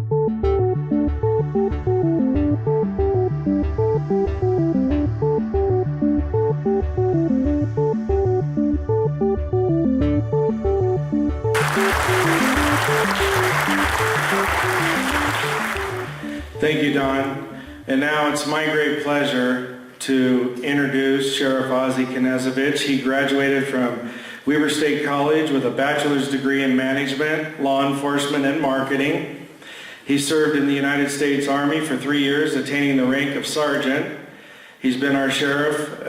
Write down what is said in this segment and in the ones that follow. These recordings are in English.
Thank you, Don. And now it's my great pleasure to introduce Sheriff Ozzie Knezovich. He graduated from Weber State College with a bachelor's degree in management, law enforcement, and marketing. He served in the United States Army for 3 years, attaining the rank of sergeant. He's been our sheriff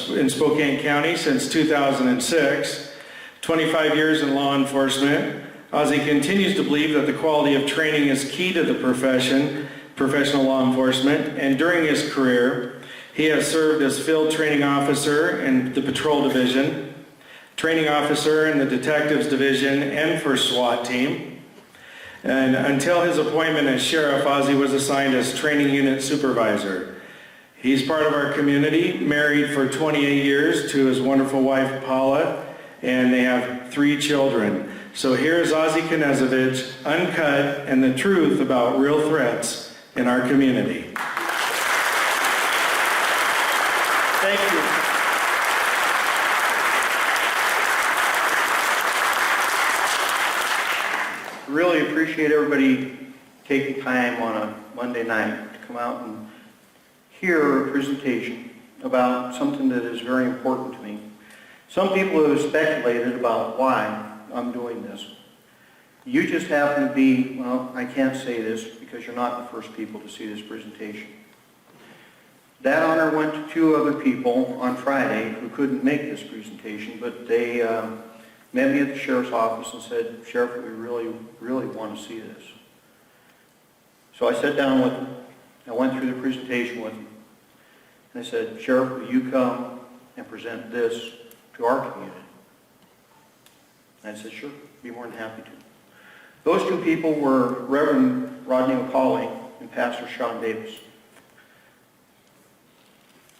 in Spokane County since 2006, 25 years in law enforcement. Ozzie continues to believe that the quality of training is key to the professional law enforcement, and during his career, he has served as field training officer in the patrol division, training officer in the detectives division, and for SWAT team. And until his appointment as sheriff, Ozzie was assigned as training unit supervisor. He's part of our community, married for 28 years to his wonderful wife, Paula, and they have 3 children. So here's Ozzie Knezovich, uncut, and the truth about real threats in our community. Thank you. Really appreciate everybody taking time on a Monday night to come out and hear a presentation about something that is very important to me. Some people have speculated about why I'm doing this. You just happen to be, well, I can't say this because you're not the first people to see this presentation. That honor went to 2 other people on Friday who couldn't make this presentation, but they met me at the sheriff's office and said, Sheriff, we really, really want to see this. So I sat down with them. I went through the presentation with them. And I said, Sheriff, will you come and present this to our community? And I said, sure, be more than happy to. Those 2 people were Reverend Rodney McCauley and Pastor Sean Davis.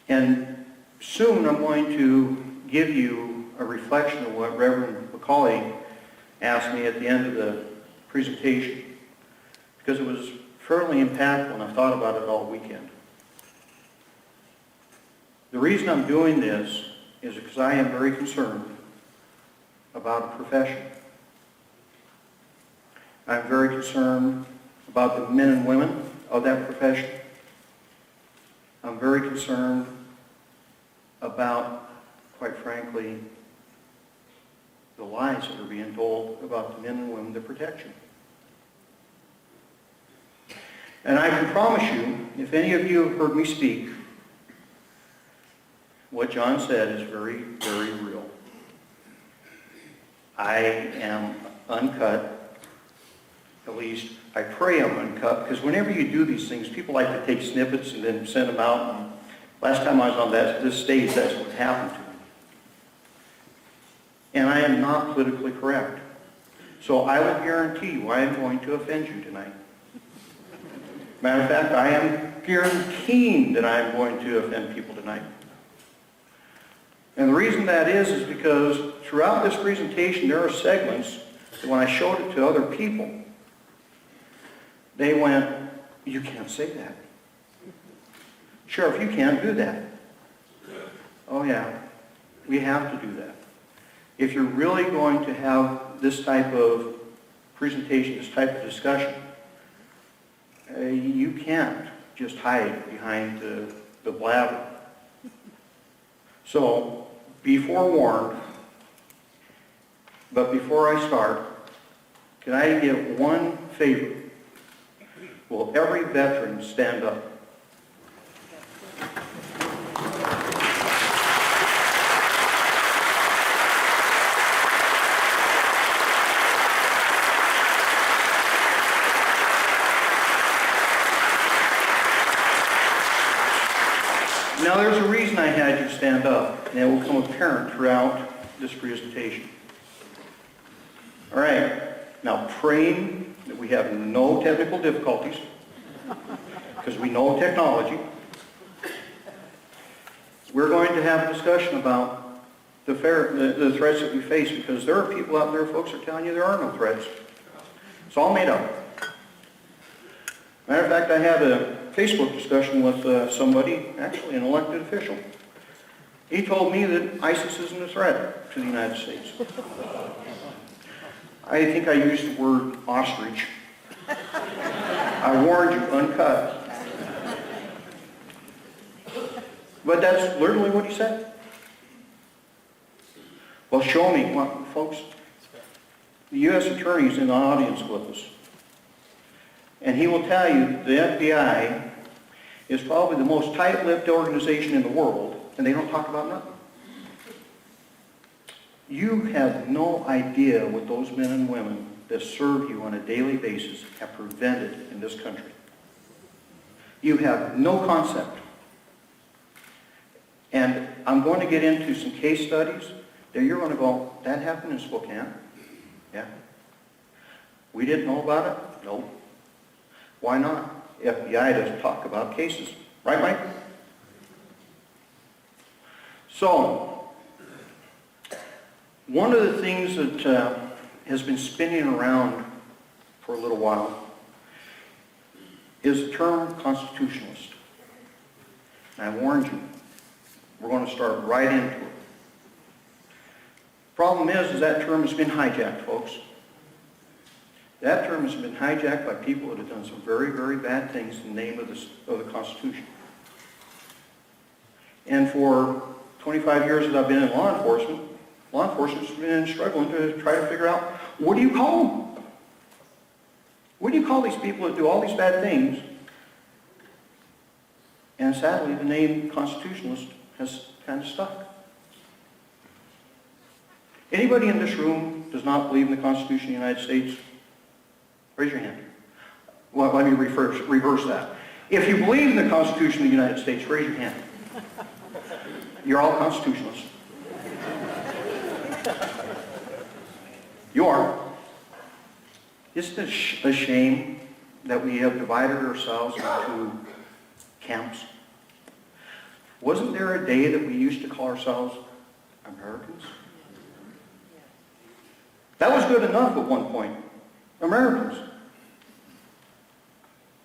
And soon I'm going to give you a reflection of what Reverend McCauley asked me at the end of the presentation, because it was fairly impactful and I've thought about it all weekend. The reason I'm doing this is because I am very concerned about a profession. I'm very concerned about the men and women of that profession. I'm very concerned about, quite frankly, the lies that are being told about the men and women that protect you. And I can promise you, if any of you have heard me speak, what John said is very, very real. I am uncut. At least I pray I'm uncut, because whenever you do these things, people like to take snippets and then send them out. And last time I was on this stage, that's what happened to me. And I am not politically correct. So I will guarantee you I am going to offend you tonight. Matter of fact, I am guaranteeing that I am going to offend people tonight. And the reason that is because throughout this presentation, there are segments that when I showed it to other people, they went, you can't say that. Sheriff, you can't do that. Oh yeah, we have to do that. If you're really going to have this type of presentation, this type of discussion, you can't just hide behind the blabber. So, be forewarned, but before I start, can I get one favor? Will every veteran stand up? Now there's a reason I had you stand up, and it will become apparent throughout this presentation. All right, now praying that we have no technical difficulties, because we know technology. We're going to have a discussion about the threats that we face, because there are people out there, folks, are telling you there are no threats. It's all made up. Matter of fact, I had a Facebook discussion with somebody, actually an elected official. He told me that ISIS isn't a threat to the United States. I think I used the word ostrich. I warned you, uncut. But that's literally what he said. Well, show me. Well, folks, the U.S. Attorney's in the audience with us. And he will tell you the FBI is probably the most tight-lipped organization in the world, and they don't talk about nothing. You have no idea what those men and women that serve you on a daily basis have prevented in this country. You have no concept. And I'm going to get into some case studies that you're going to go, that happened in Spokane? Yeah. We didn't know about it? No. Why not? FBI doesn't talk about cases. Right, Mike? So, one of the things that has been spinning around for a little while is the term constitutionalist. And I warned you, we're going to start right into it. Problem is that term has been hijacked, folks. That term has been hijacked by people that have done some very, very bad things in the name of the Constitution. And for 25 years that I've been in law enforcement's been struggling to try to figure out, what do you call them? What do you call these people that do all these bad things? And sadly, the name constitutionalist has kind of stuck. Anybody in this room does not believe in the Constitution of the United States? Raise your hand. Well, let me reverse that. If you believe in the Constitution of the United States, raise your hand. You're all constitutionalists. You are. Isn't it a shame that we have divided ourselves into camps? Wasn't there a day that we used to call ourselves Americans? That was good enough at one point. Americans.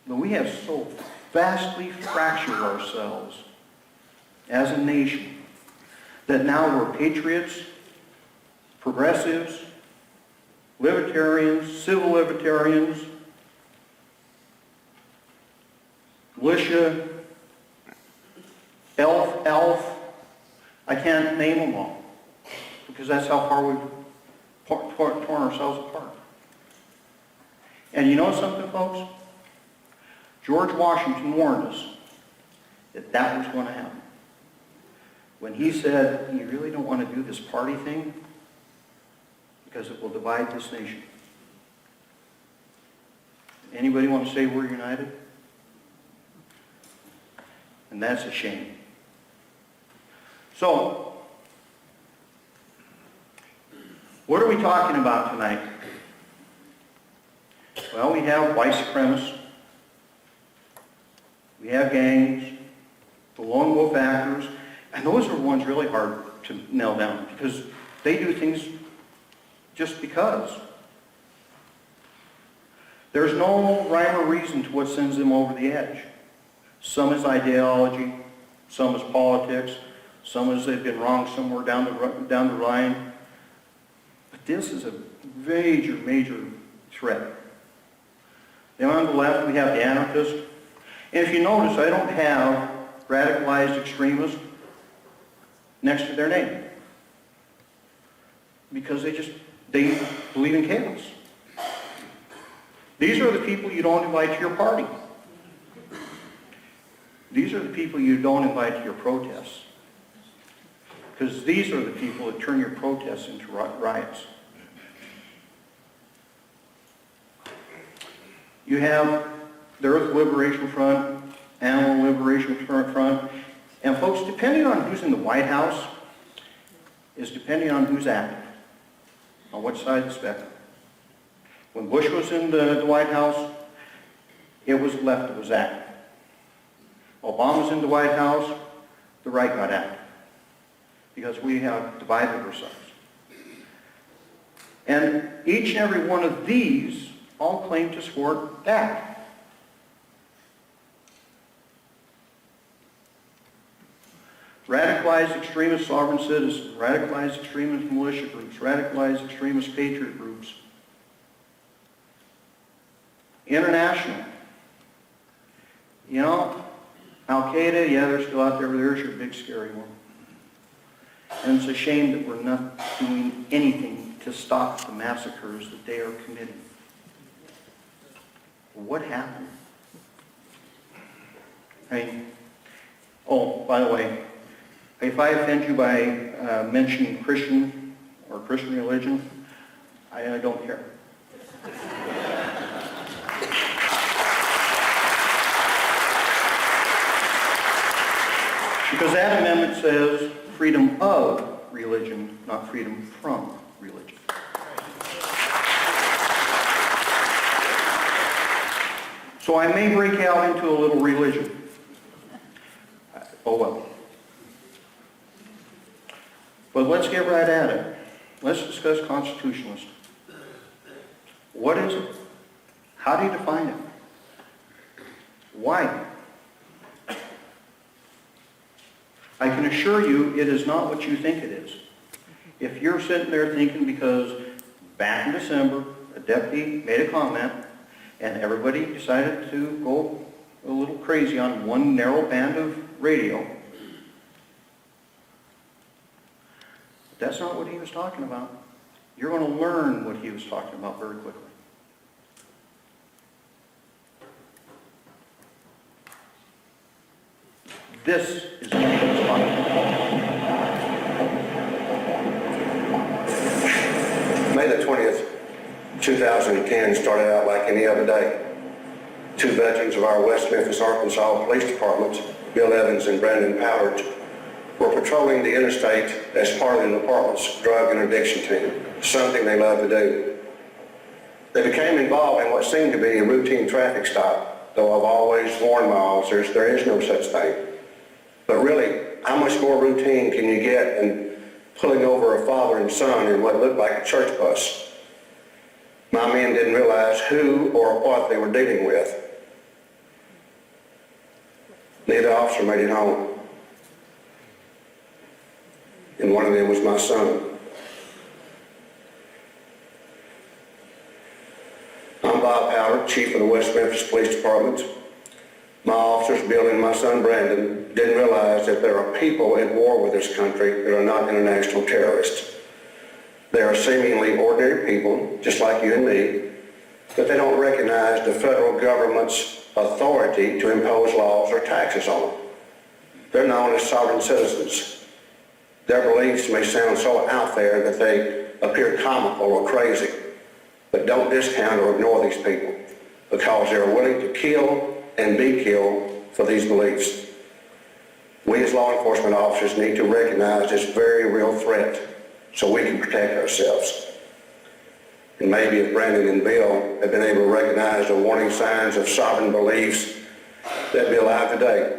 But we have so vastly fractured ourselves as a nation that now we're patriots, progressives, libertarians, civil libertarians, militia, elf. I can't name them all because that's how far we've torn ourselves apart. And you know something, folks? George Washington warned us that that was going to happen. When he said, you really don't want to do this party thing because it will divide this nation. Anybody want to say we're united? And that's a shame. So, what are we talking about tonight? Well, we have white supremacists. We have gangs, the lone wolf actors, and those are ones really hard to nail down because they do things just because. There's no rhyme or reason to what sends them over the edge. Some is ideology, some is politics, some is they've been wrong somewhere down the line. But this is a major, major threat. Then on the left we have the anarchists. And if you notice, I don't have radicalized extremists next to their name. Because they believe in chaos. These are the people you don't invite to your party. These are the people you don't invite to your protests. Because these are the people that turn your protests into riots. You have the Earth Liberation Front, Animal Liberation Front, and folks, depending on who's in the White House, is depending on who's active, on what side of the spectrum. When Bush was in the White House, it was the left that was active. Obama was in the White House, the right got active. Because we have divided ourselves. And each and every one of these all claim to support that. radicalized extremist sovereign citizen, radicalized extremist militia groups, radicalized extremist patriot groups. International. You know, Al-Qaeda, yeah, they're still out there, but there's your big scary one. And it's a shame that we're not doing anything to stop the massacres that they are committing. What happened? I mean, oh, by the way, if I offend you by mentioning Christian or Christian religion, I don't care. Because that amendment says freedom of religion, not freedom from religion. So I may break out into a little religion. Oh well. But let's get right at it. Let's discuss constitutionalist. What is it? How do you define it? Why? I can assure you it is not what you think it is. If you're sitting there thinking because back in December a deputy made a comment and everybody decided to go a little crazy on one narrow band of radio, that's not what he was talking about. You're going to learn what he was talking about very quickly. This is what he was talking about. May the 20th, 2010 started out like any other day. Two veterans of our West Memphis, Arkansas Police Departments, Bill Evans and Brandon Powers, were patrolling the interstate as part of the department's drug interdiction team, something they love to do. They became involved in what seemed to be a routine traffic stop, though I've always warned my officers there is no such thing. But really, how much more routine can you get in pulling over a father and son in what looked like a church bus? My men didn't realize who or what they were dealing with. Neither officer made it home. And one of them was my son. I'm Bob Howard, Chief of the West Memphis Police Department. My officers, Bill and my son Brandon, didn't realize that there are people at war with this country that are not international terrorists. They are seemingly ordinary people, just like you and me, but they don't recognize the federal government's authority to impose laws or taxes on them. They're known as sovereign citizens. Their beliefs may sound so out there that they appear comical or crazy, but don't discount or ignore these people because they're willing to kill and be killed for these beliefs. We as law enforcement officers need to recognize this very real threat so we can protect ourselves. And maybe if Brandon and Bill had been able to recognize the warning signs of sovereign beliefs, they'd be alive today.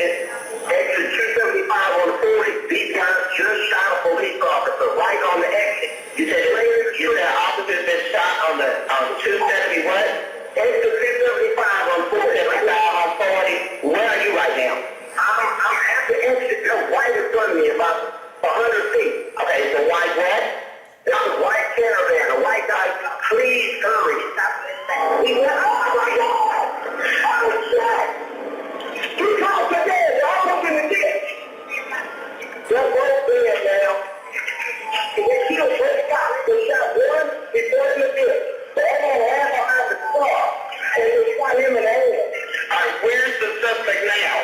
Exit 275 on the 40, these guys just shot a police officer right on the exit. You said later, you said officers been shot on 270 what? Exit 275 on 40, on 40. Where are you right now? I'm at the exit, just right in front of me, about 100 feet. Okay, it's a white what? It's a white caravan. A white guy, please hurry. He went, oh my God! I was shot. Two cops are dead. They're almost in the ditch. They're both dead now. They killed both cops. They shot one before in the ditch. The other one ran behind the car. And they shot him in the head. All right, where's the suspect now?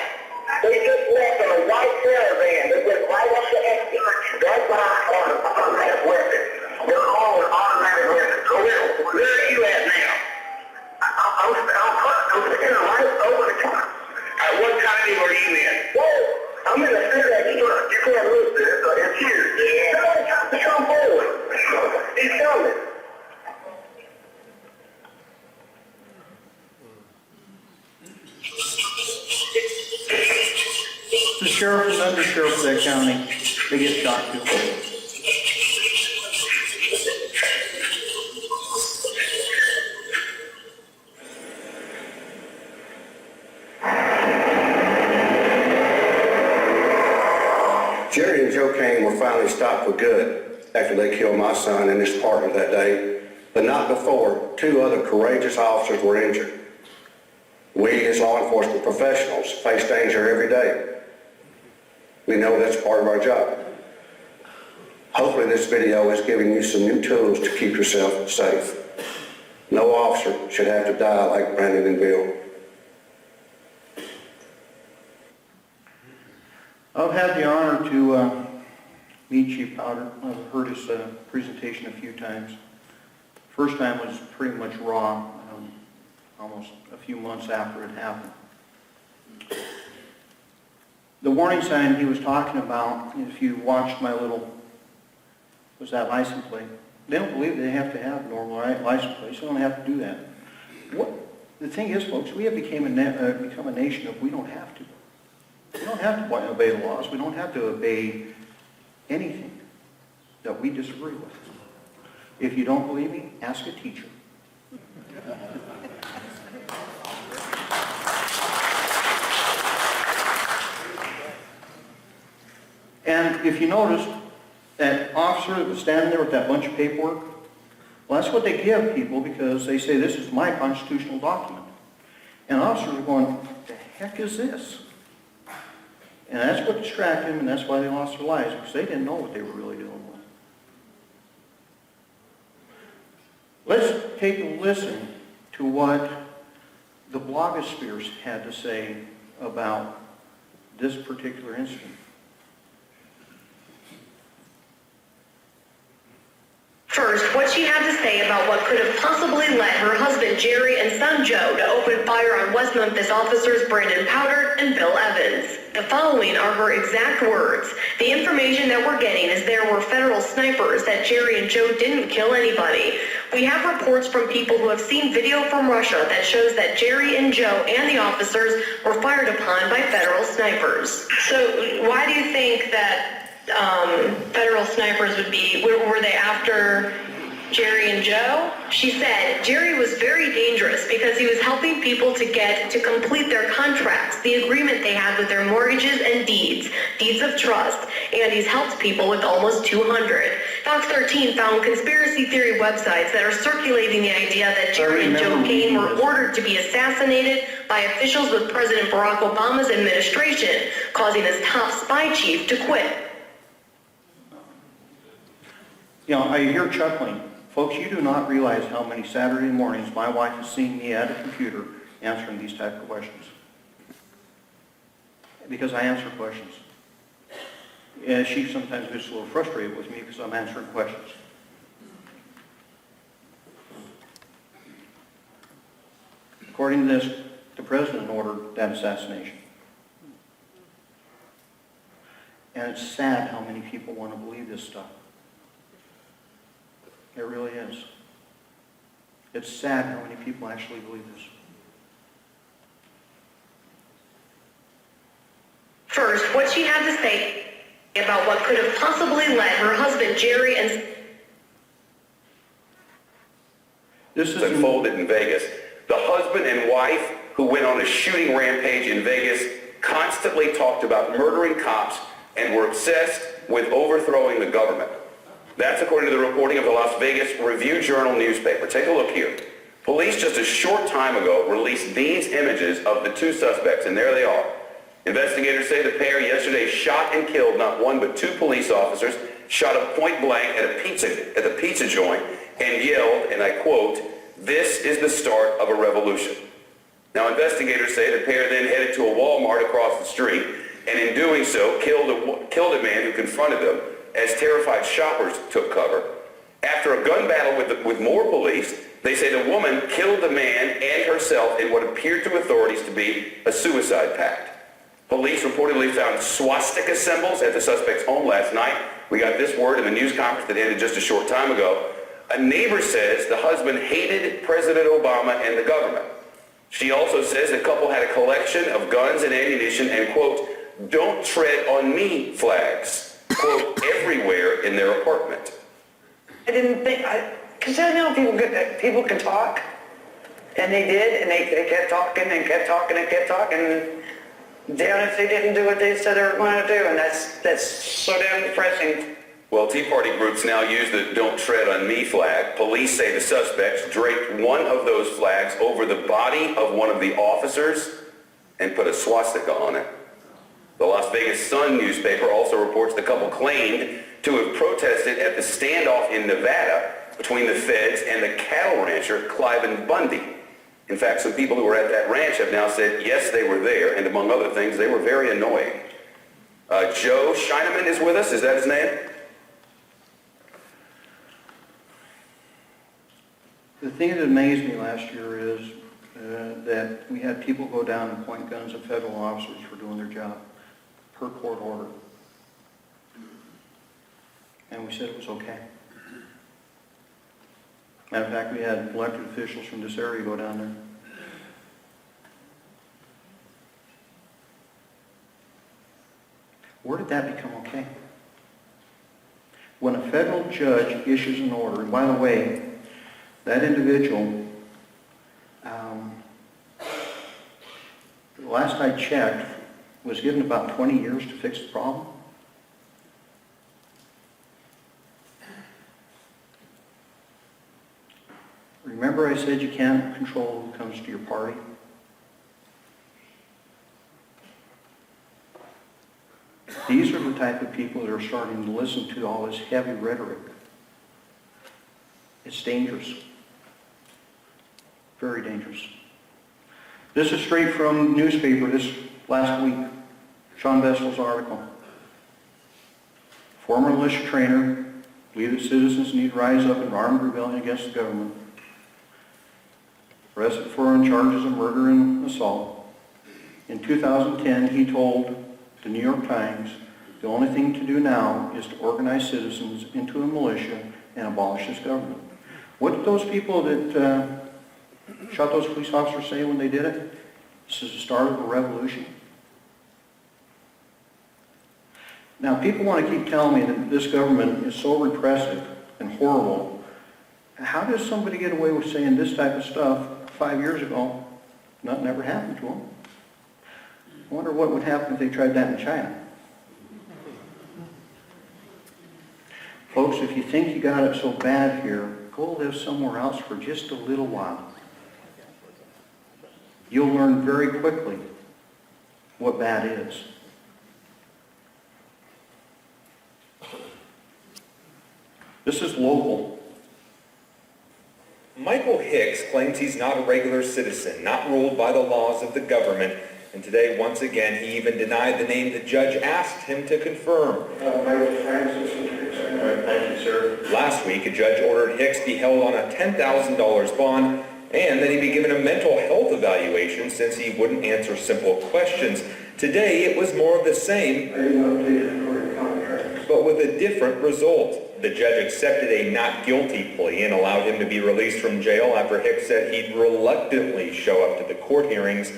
They just left in a white caravan. They went right up the exit. That's why on an automatic weapon. They're all with automatic weapons. So where are you at now? I'm sitting right over the top. What county were you in? Whoa, I'm in the center of the truck. You can't lose this. It's here. Yeah. Somebody got to come forward. He's coming. The sheriff and undersheriff of that county, they get shot too. to stop for good after they killed my son and his partner that day. The night before, 2 other courageous officers were injured. We as law enforcement professionals face danger every day. We know that's part of our job. Hopefully this video is giving you some new tools to keep yourself safe. No officer should have to die like Brandon and Bill. I've had the honor to meet Chief Powder. I've heard his presentation a few times. First time was pretty much raw, almost a few months after it happened. The warning sign he was talking about, if you watched my little, was that license plate. They don't believe they have to have normal license plates. They don't have to do that. The thing is, folks, we have become a nation of we don't have to. We don't have to obey the laws. We don't have to obey anything that we disagree with. If you don't believe me, ask a teacher. And if you noticed, that officer that was standing there with that bunch of paperwork, well, that's what they give people because they say this is my constitutional document. And officers are going, what the heck is this? And that's what distracted them, and that's why they lost their lives, because they didn't know what they were really doing with. Let's take a listen to what the blogospheres had to say about this particular incident. First, what she had to say about what could have possibly led her husband Jerry and son Joe to open fire on West Memphis officers Brandon Powder and Bill Evans. The following are her exact words. The information that we're getting is there were federal snipers, that Jerry and Joe didn't kill anybody. We have reports from people who have seen video from Russia that shows that Jerry and Joe and the officers were fired upon by federal snipers. So why do you think that federal snipers would be, were they after Jerry and Joe? She said Jerry was very dangerous because he was helping people to complete their contracts, the agreement they had with their mortgages and deeds of trust, and he's helped people with almost 200. Fox 13 found conspiracy theory websites that are circulating the idea that Jerry and Joe Kane were ordered to be assassinated by officials with President Barack Obama's administration, causing his top spy chief to quit. You know, I hear chuckling. Folks, you do not realize how many Saturday mornings my wife has seen me at a computer answering these type of questions. Because I answer questions. And she sometimes gets a little frustrated with me because I'm answering questions. According to this, the president ordered that assassination. And it's sad how many people want to believe this stuff. It really is. It's sad how many people actually believe this. First, what she had to say about what could have possibly led her husband Jerry and This is unfolded in Vegas. The husband and wife who went on a shooting rampage in Vegas constantly talked about murdering cops and were obsessed with overthrowing the government. That's according to the reporting of the Las Vegas Review-Journal newspaper. Take a look here. Police just a short time ago released these images of the 2 suspects, and there they are. Investigators say the pair yesterday shot and killed not 1 but 2 police officers, shot up point blank at the pizza joint, and yelled, and I quote, "This is the start of a revolution." Now, investigators say the pair then headed to a Walmart across the street, and in doing so, killed a man who confronted them as terrified shoppers took cover. After a gun battle with more police, they say the woman killed the man and herself in what appeared to authorities to be a suicide pact. Police reportedly found swastika symbols at the suspect's home last night. We got this word in the news conference that ended just a short time ago. A neighbor says the husband hated President Obama and the government. She also says the couple had a collection of guns and ammunition and, quote, "Don't tread on me" flags, quote, everywhere in their apartment. I didn't think, because I know people can talk, and they did, and they kept talking and kept talking and kept talking, and damn if they didn't do what they said they were going to do, and that's so damn depressing. Well, Tea Party groups now use the "Don't Tread on Me" flag. Police say the suspects draped one of those flags over the body of one of the officers and put a swastika on it. The Las Vegas Sun newspaper also reports the couple claimed to have protested at the standoff in Nevada between the feds and the cattle rancher Cliven Bundy. In fact, some people who were at that ranch have now said, yes, they were there, and among other things, they were very annoying. Joe Scheineman is with us. Is that his name? The thing that amazed me last year is that we had people go down and point guns at federal officers for doing their job per court order. And we said it was okay. Matter of fact, we had elected officials from this area go down there. Where did that become okay? When a federal judge issues an order, and by the way, that individual, the last I checked, was given about 20 years to fix the problem. Remember I said you can't control who comes to your party? These are the type of people that are starting to listen to all this heavy rhetoric. It's dangerous. Very dangerous. This is straight from the newspaper this last week. Sean Vestal's article. Former militia trainer believe that citizens need to rise up in armed rebellion against the government. Arrested for charges of murder and assault. In 2010, he told the New York Times, the only thing to do now is to organize citizens into a militia and abolish this government. What did those people that shot those police officers say when they did it? This is the start of a revolution. Now, people want to keep telling me that this government is so repressive and horrible. How does somebody get away with saying this type of stuff 5 years ago? Nothing ever happened to them. I wonder what would happen if they tried that in China. Folks, if you think you got it so bad here, go live somewhere else for just a little while. You'll learn very quickly what bad is. This is local. Michael Hicks claims he's not a regular citizen, not ruled by the laws of the government, and today, once again, he even denied the name the judge asked him to confirm. Thank you, sir. Last week, a judge ordered Hicks be held on a $10,000 bond and that he be given a mental health evaluation since he wouldn't answer simple questions. Today, it was more of the same, but with a different result. The judge accepted a not guilty plea and allowed him to be released from jail after Hicks said he'd reluctantly show up to the court hearings.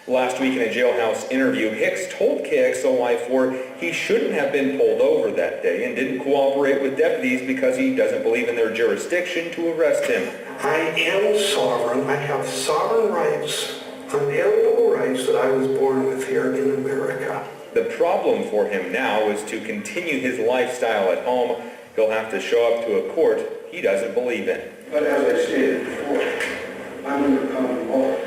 Last week in a jailhouse interview, Hicks told KXLY4 he shouldn't have been pulled over that day and didn't cooperate with deputies because he doesn't believe in their jurisdiction to arrest him. I am sovereign. I have sovereign rights, unalienable rights that I was born with here in America. The problem for him now is to continue his lifestyle at home. He'll have to show up to a court he doesn't believe in. But as I stated before, I'm under common law.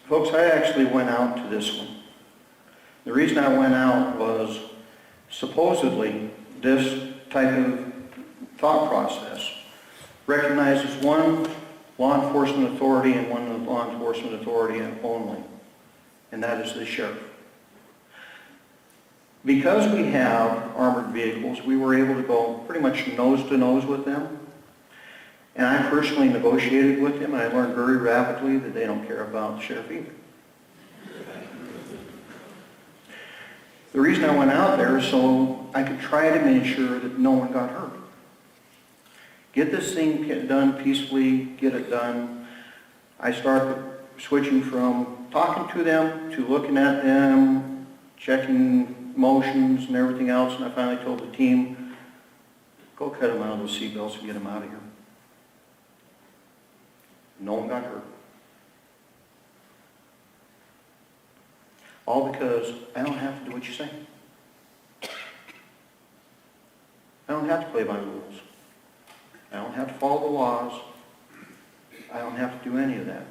Folks, I actually went out to this one. The reason I went out was supposedly this type of thought process recognizes one law enforcement authority and one law enforcement authority only, and that is the sheriff. Because we have armored vehicles, we were able to go pretty much nose to nose with them. And I personally negotiated with them, and I learned very rapidly that they don't care about the sheriff either. The reason I went out there is so I could try to make sure that no one got hurt. Get this thing done peacefully, get it done. I started switching from talking to them to looking at them, checking motions and everything else, and I finally told the team, go cut them out of those seatbelts and get them out of here. No one got hurt. All because I don't have to do what you say. don't have to play by the rules. I don't have to follow the laws. I don't have to do any of that.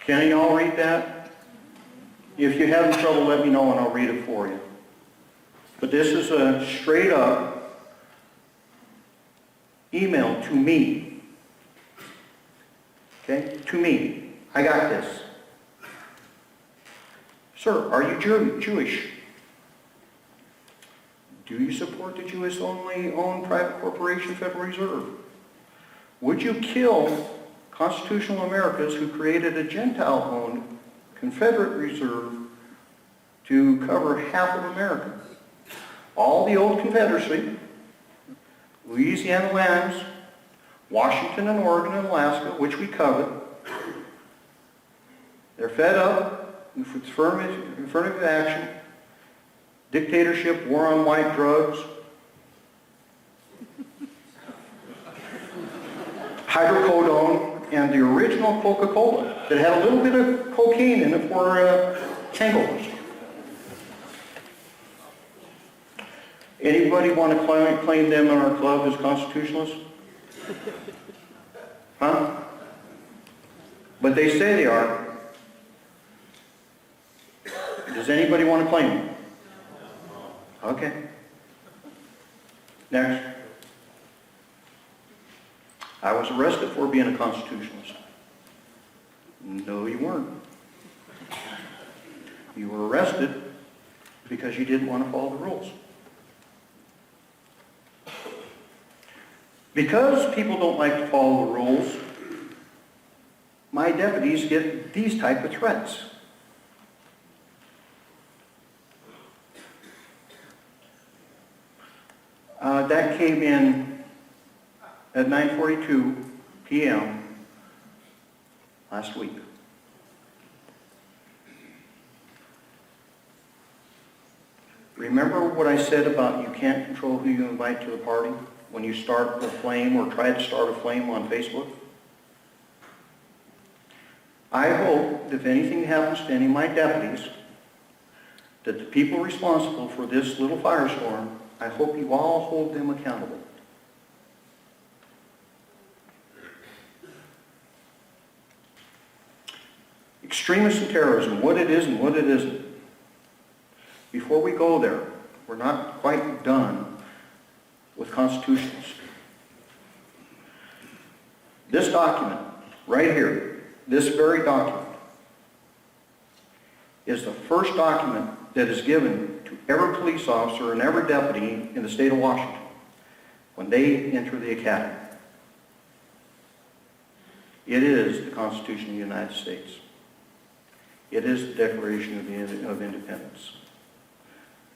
Can you all read that? If you have trouble, let me know and I'll read it for you. But this is a straight up email to me. Okay? To me. I got this. Sir, are you Jewish? Do you support the Jewish-only owned private corporation, Federal Reserve? Would you kill constitutional Americans who created a Gentile-owned Confederate Reserve to cover half of America? All the old Confederacy, Louisiana lands, Washington and Oregon and Alaska, which we covered. They're fed up with affirmative action, dictatorship, war on white drugs, hydrocodone, and the original Coca-Cola that had a little bit of cocaine in it for hangovers. Anybody want to claim them in our club as constitutionalists? Huh? But they say they are. Does anybody want to claim them? Okay. Next. I was arrested for being a constitutionalist. No, you weren't. You were arrested because you didn't want to follow the rules. Because people don't like to follow the rules, my deputies get these type of threats. That came in at 9:42 p.m. last week. Remember what I said about you can't control who you invite to the party when you start a flame or try to start a flame on Facebook? I hope if anything happens to any of my deputies, that the people responsible for this little firestorm, I hope you all hold them accountable. Extremists and terrorism, what it is and what it isn't. Before we go there, we're not quite done with constitutions. This document, right here, this very document, is the first document that is given to every police officer and every deputy in the state of Washington when they enter the academy. It is the Constitution of the United States. It is the Declaration of Independence.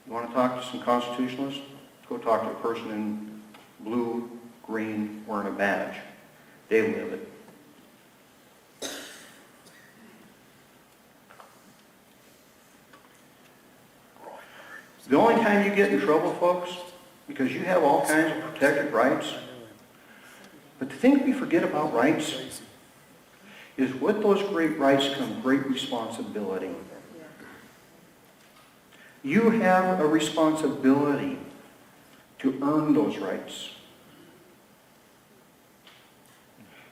You want to talk to some constitutionalists? Go talk to a person in blue, green, wearing a badge. They live it. The only time you get in trouble, folks, because you have all kinds of protected rights, but the thing we forget about rights is with those great rights come great responsibility. You have a responsibility to earn those rights.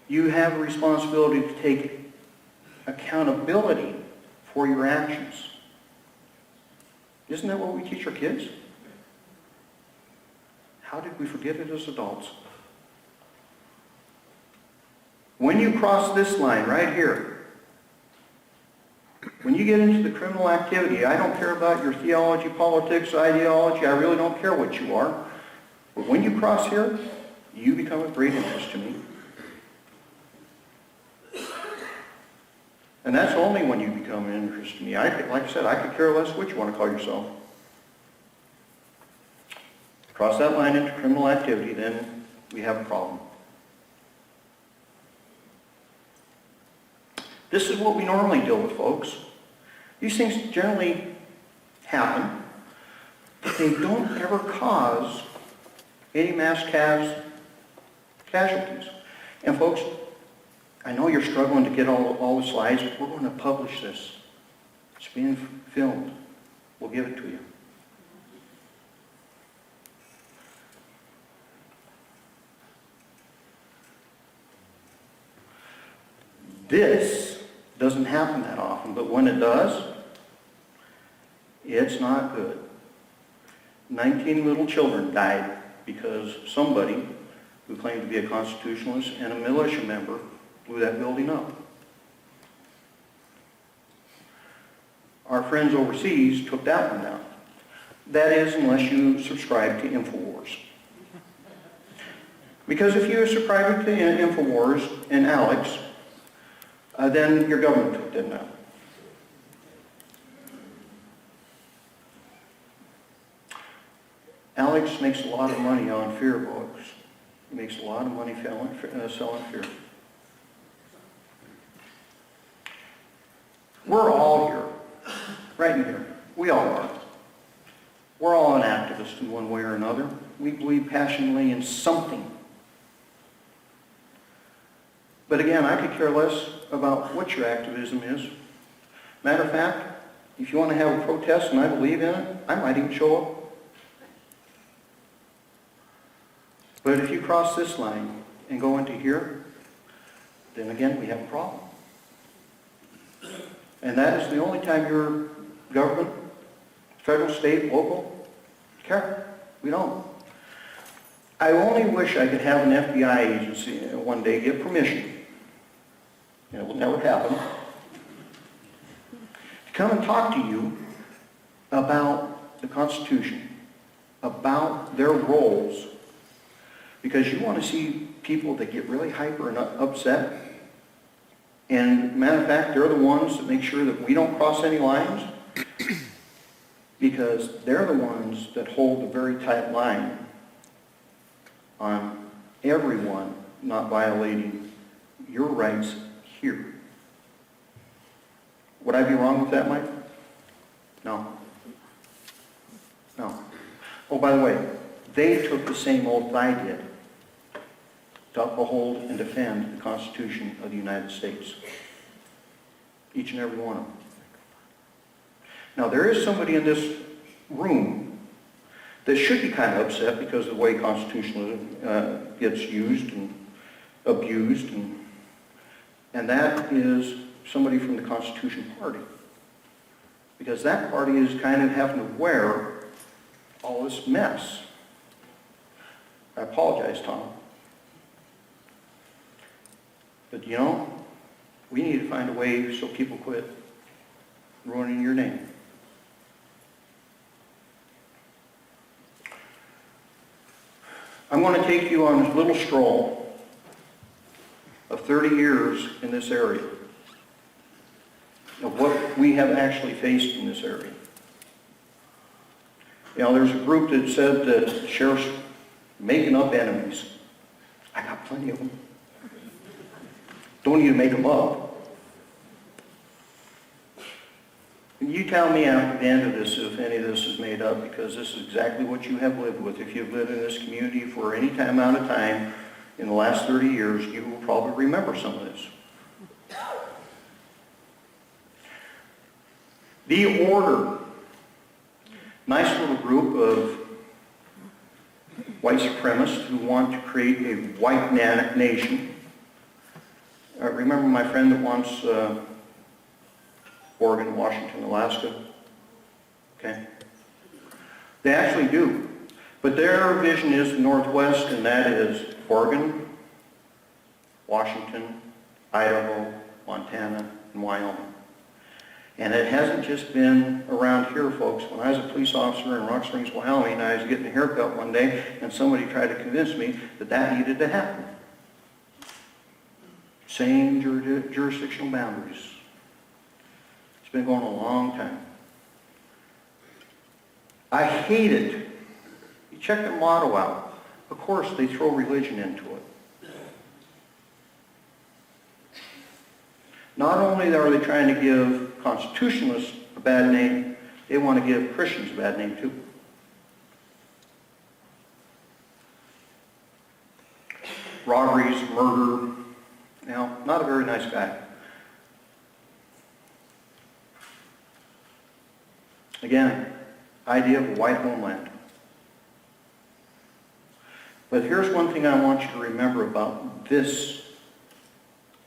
You have a responsibility to take accountability for your actions. Isn't that what we teach our kids? How did we forget it as adults? When you cross this line right here, when you get into the criminal activity, I don't care about your theology, politics, ideology, I really don't care what you are. But when you cross here, you become of great interest to me. And that's only when you become an interest to me. Like I said, I could care less what you want to call yourself. Cross that line into criminal activity, then we have a problem. This is what we normally deal with, folks. These things generally happen, but they don't ever cause any mass casualties. And folks, I know you're struggling to get all the slides, but we're going to publish this. It's being filmed. We'll give it to you. This doesn't happen that often, but when it does, it's not good. 19 little children died because somebody who claimed to be a constitutionalist and a militia member blew that building up. Our friends overseas took that one down. That is, unless you subscribe to InfoWars. Because if you subscribe to InfoWars and Alex, then your government took them down. Alex makes a lot of money on fear books. He makes a lot of money selling fear. We're all here, right in here. We all are. We're all an activist in one way or another. We believe passionately in something. But again, I could care less about what your activism is. Matter of fact, if you want to have a protest and I believe in it, I might even show up. But if you cross this line and go into here, then again, we have a problem. And that is the only time your government, federal, state, local, care. We don't. I only wish I could have an FBI agency one day get permission, and it will never happen, to come and talk to you about the Constitution, about their roles, because you want to see people that get really hyper and upset. And matter of fact, they're the ones that make sure that we don't cross any lines, because they're the ones that hold the very tight line on everyone not violating your rights here. Would I be wrong with that, Mike? No. No. Oh, by the way, they took the same oath I did to uphold and defend the Constitution of the United States. Each and every one of them. Now, there is somebody in this room that should be kind of upset because of the way constitutionalism gets used and abused, and that is somebody from the Constitution Party. Because that party is kind of having to wear all this mess. I apologize, Tom. But you know, we need to find a way so people quit ruining your name. I'm going to take you on a little stroll of 30 years in this area, of what we have actually faced in this area. You know, there's a group that said that the sheriff's making up enemies. I got plenty of them. Don't need to make them up. You tell me after the end of this if any of this is made up, because this is exactly what you have lived with. If you've lived in this community for any amount of time in the last 30 years, you will probably remember some of this. The Order. Nice little group of white supremacists who want to create a white nation. Remember my friend that wants Oregon, Washington, Alaska? Okay. They actually do. But their vision is the Northwest, and that is Oregon, Washington, Idaho, Montana, and Wyoming. And it hasn't just been around here, folks. When I was a police officer in Rock Springs, Wyoming, I was getting a haircut one day, and somebody tried to convince me that that needed to happen. Same jurisdictional boundaries. It's been going on a long time. I hate it. You check the motto out. Of course, they throw religion into it. Not only are they trying to give constitutionalists a bad name, they want to give Christians a bad name too. Robberies, murder. Now, not a very nice guy. Again, idea of a white homeland. But here's one thing I want you to remember about this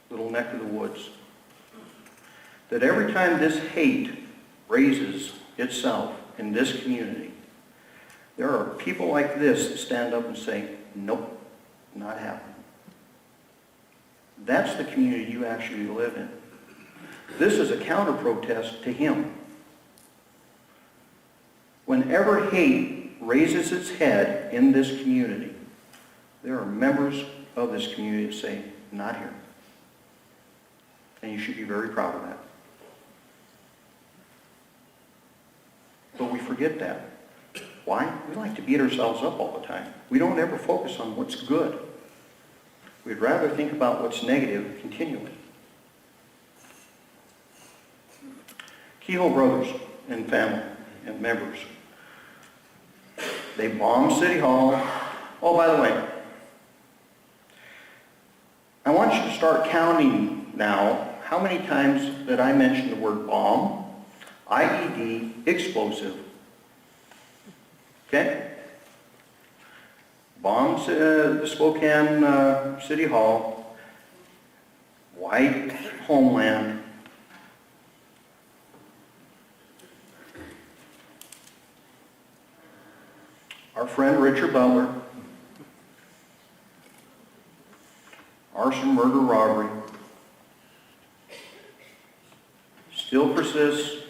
little neck of the woods. That every time this hate raises itself in this community, there are people like this that stand up and say, nope, not happening. That's the community you actually live in. This is a counter-protest to him. Whenever hate raises its head in this community, there are members of this community that say, not here. And you should be very proud of that. But we forget that. Why? We like to beat ourselves up all the time. We don't ever focus on what's good. We'd rather think about what's negative continually. Kehoe brothers and family and members, they bombed City Hall. Oh, by the way, I want you to start counting now how many times that I mentioned the word bomb, IED, explosive. Okay? Bombs the Spokane City Hall, white homeland. Our friend Richard Butler, arson, murder, robbery, still persists.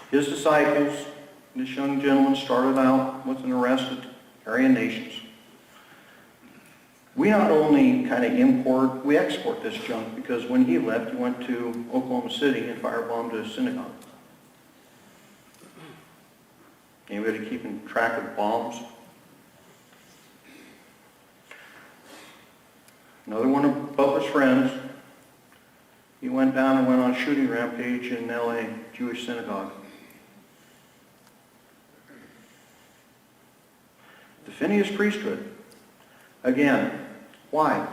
His disciples, this young gentleman started out with an arrest at Aryan Nations. We not only kind of import, we export this junk because when he left, he went to Oklahoma City and firebombed a synagogue. Anybody keeping track of bombs? Another one of Butler's friends, he went down and went on a shooting rampage in LA, Jewish synagogue. The Phineas priesthood. Again, why?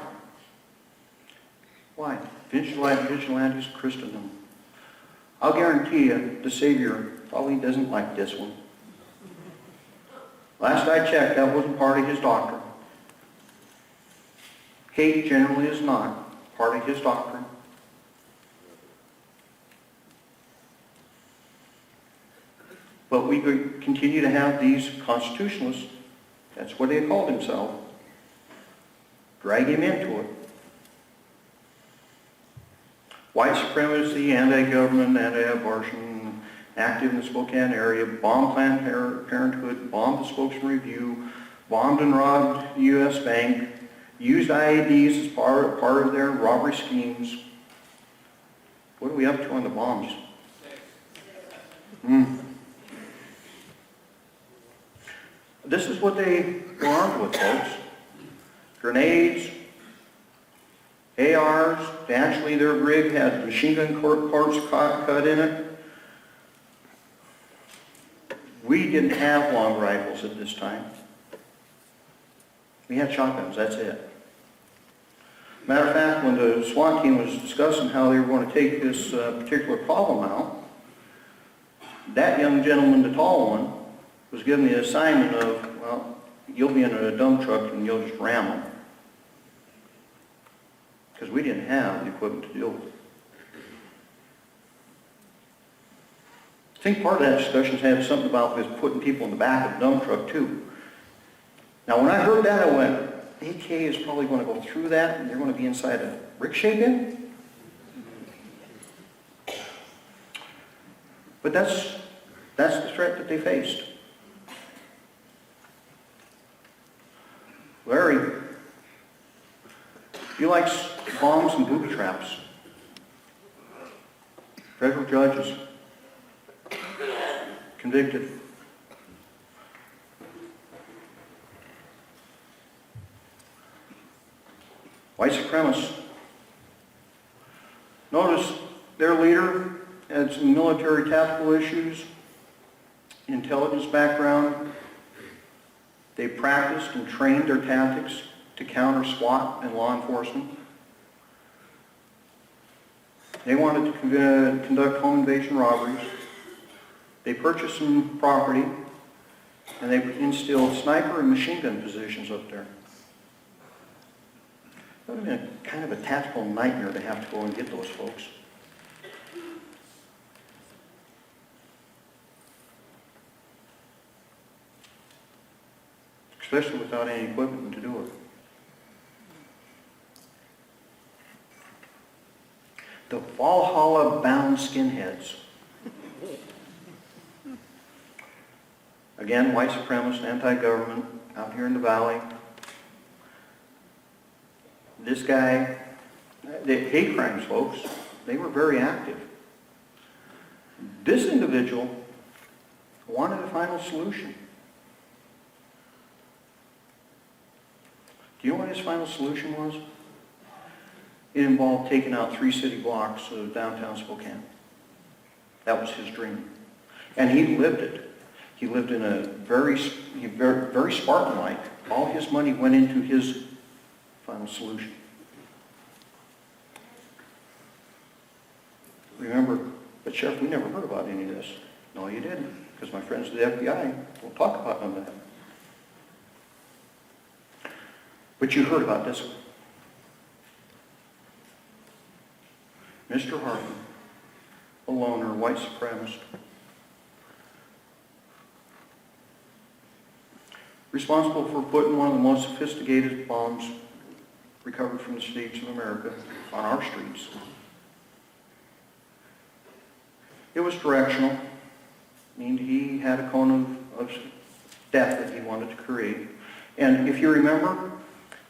Why? Vigilantes Christendom. I'll guarantee you the Savior probably doesn't like this one. Last I checked, that wasn't part of his doctrine. Hate generally is not part of his doctrine. But we continue to have these constitutionalists, that's what they called themselves, drag him into it. White supremacy, anti-government, anti-abortion, active in the Spokane area, bombed Planned Parenthood, bombed the Spokesman Review, bombed and robbed the U.S. Bank, used IEDs as part of their robbery schemes. What are we up to on the bombs? This is what they were armed with, folks. Grenades, ARs, actually their rig had machine gun parts cut in it. We didn't have long rifles at this time. We had shotguns, that's it. Matter of fact, when the SWAT team was discussing how they were going to take this particular problem out, that young gentleman, the tall one, was given the assignment of, well, you'll be in a dump truck and you'll just ram them. Because we didn't have the equipment to deal with it. I think part of that discussion had something about with putting people in the back of the dump truck too. Now when I heard that, I went, AK is probably going to go through that and they're going to be inside a rickshaw bin? But that's the threat that they faced. Larry, he likes bombs and booby traps. Federal judges convicted. White supremacists. Notice their leader had some military tactical issues, intelligence background. They practiced and trained their tactics to counter SWAT and law enforcement. They wanted to conduct home invasion robberies. They purchased some property, and they instilled sniper and machine gun positions up there. That would have been kind of a tactical nightmare to have to go and get those folks. Especially without any equipment to do it. The Valhalla-bound skinheads. Again, white supremacist, anti-government, out here in the valley. This guy, the hate crimes folks, they were very active. This individual wanted a final solution. Do you know what his final solution was? It involved taking out 3 city blocks of downtown Spokane. That was his dream. And he lived it. He lived in a very Spartan-like. All his money went into his final solution. Remember, but Sheriff, we never heard about any of this. No, you didn't, because my friends at the FBI will talk about none of that. But you heard about this one. Mr. Harden, a loner, white supremacist, responsible for putting one of the most sophisticated bombs recovered from the states of America on our streets. It was directional. I mean, he had a cone of death that he wanted to create. And if you remember,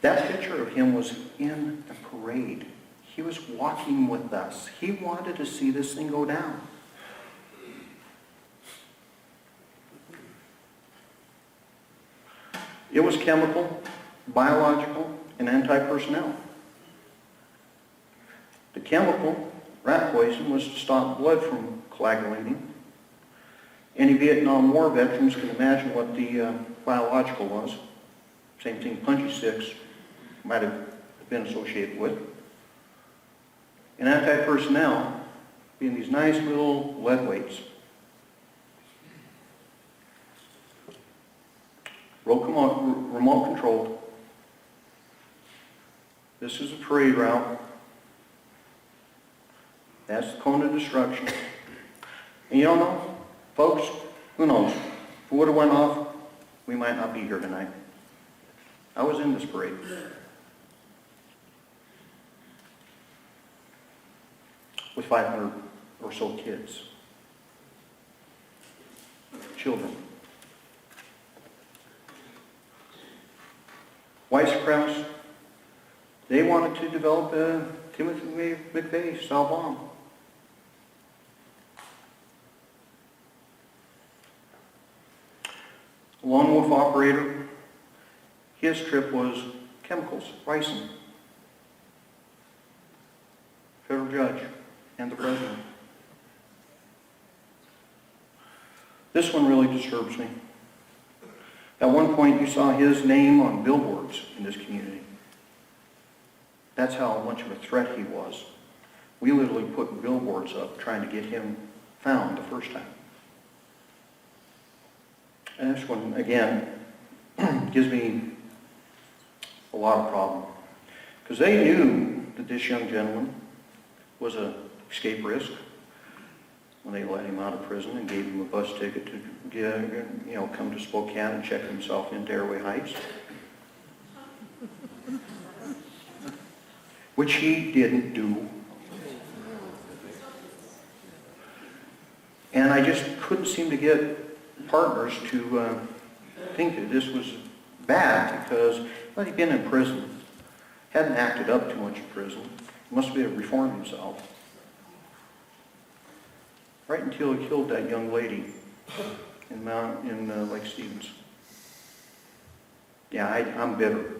that picture of him was in the parade. He was walking with us. He wanted to see this thing go down. It was chemical, biological, and anti-personnel. The chemical, rat poison, was to stop blood from coagulating. Any Vietnam War veterans can imagine what the biological was. Same thing punchy sticks might have been associated with. And anti-personnel being these nice little lead weights. Remote controlled. This is a parade route. That's the cone of destruction. And you don't know, folks, who knows? If it would have went off, we might not be here tonight. I was in this parade. With 500 or so kids. Children. White supremacists, they wanted to develop a Timothy McVeigh style bomb. A lone wolf operator, his trip was chemicals, ricin. Federal judge and the president. This one really disturbs me. At one point, you saw his name on billboards in this community. That's how much of a threat he was. We literally put billboards up trying to get him found the first time. And this one, again, gives me a lot of problem. Because they knew that this young gentleman was an escape risk when they let him out of prison and gave him a bus ticket to come to Spokane and check himself into Airway Heights. Which he didn't do. And I just couldn't seem to get partners to think that this was bad because, well, he'd been in prison. Hadn't acted up too much in prison. Must be reformed himself. Right until he killed that young lady in Lake Stevens. Yeah, I'm bitter.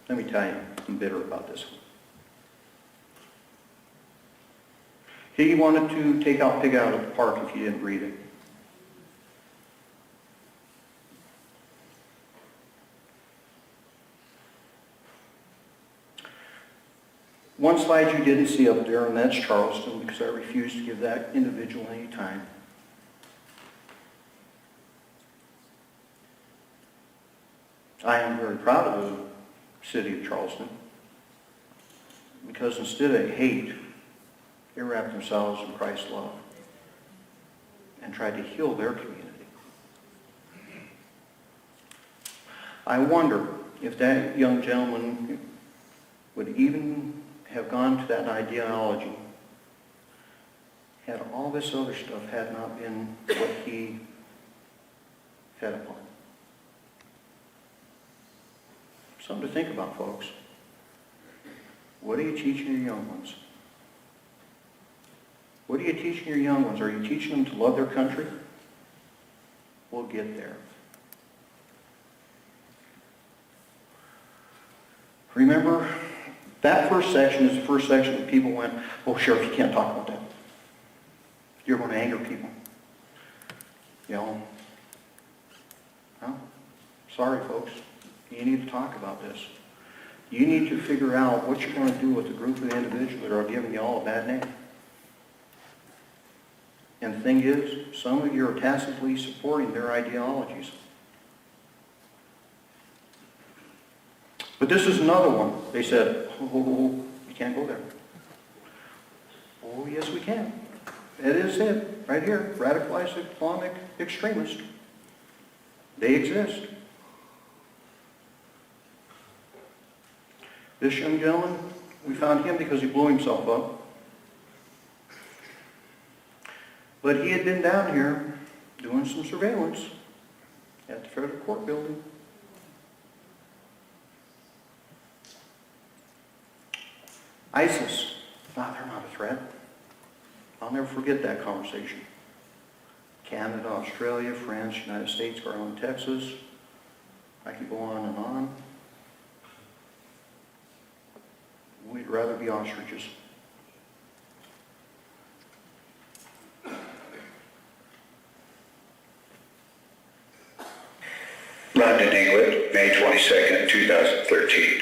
Let me tell you, I'm bitter about this one. He wanted to take out Pig out of the park if you didn't read it. One slide you didn't see up there, and that's Charleston, because I refused to give that individual any time. I am very proud of the city of Charleston because instead of hate, they wrapped themselves in Christ's love and tried to heal their community. I wonder if that young gentleman would even have gone to that ideology had all this other stuff had not been what he fed upon. Something to think about, folks. What are you teaching your young ones? What are you teaching your young ones? Are you teaching them to love their country? We'll get there. Remember, that first section is the first section that people went, oh, Sheriff, you can't talk about that. You're going to anger people. You know, well, sorry, folks. You need to talk about this. You need to figure out what you're going to do with a group of individuals that are giving you all a bad name. And the thing is, some of you are tacitly supporting their ideologies. But this is another one. They said, oh, you can't go there. Oh, yes, we can. It is it, right here. Radicalized Islamic extremists. They exist. This young gentleman, we found him because he blew himself up. But he had been down here doing some surveillance at the federal court building. ISIS, they're not a threat. I'll never forget that conversation. Canada, Australia, France, United States, Garland, Texas. I could go on and on. We'd rather be ostriches. London, England, May 22nd, 2013.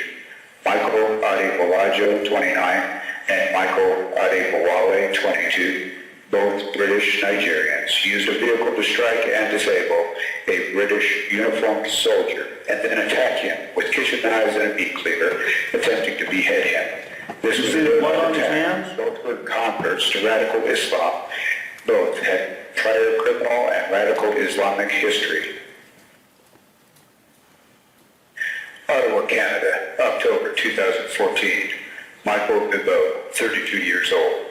Michael Adebolajo, 29, and Michael Adebowale, 22, both British Nigerians, used a vehicle to strike and disable a British uniformed soldier and then attack him with kitchen knives and a meat cleaver, attempting to behead him. This was a blood on his attack. hands? Both were converts to radical Islam. Both had prior criminal and radical Islamic history. Ottawa, Canada, October 2014. Michael Bibot, 32 years old,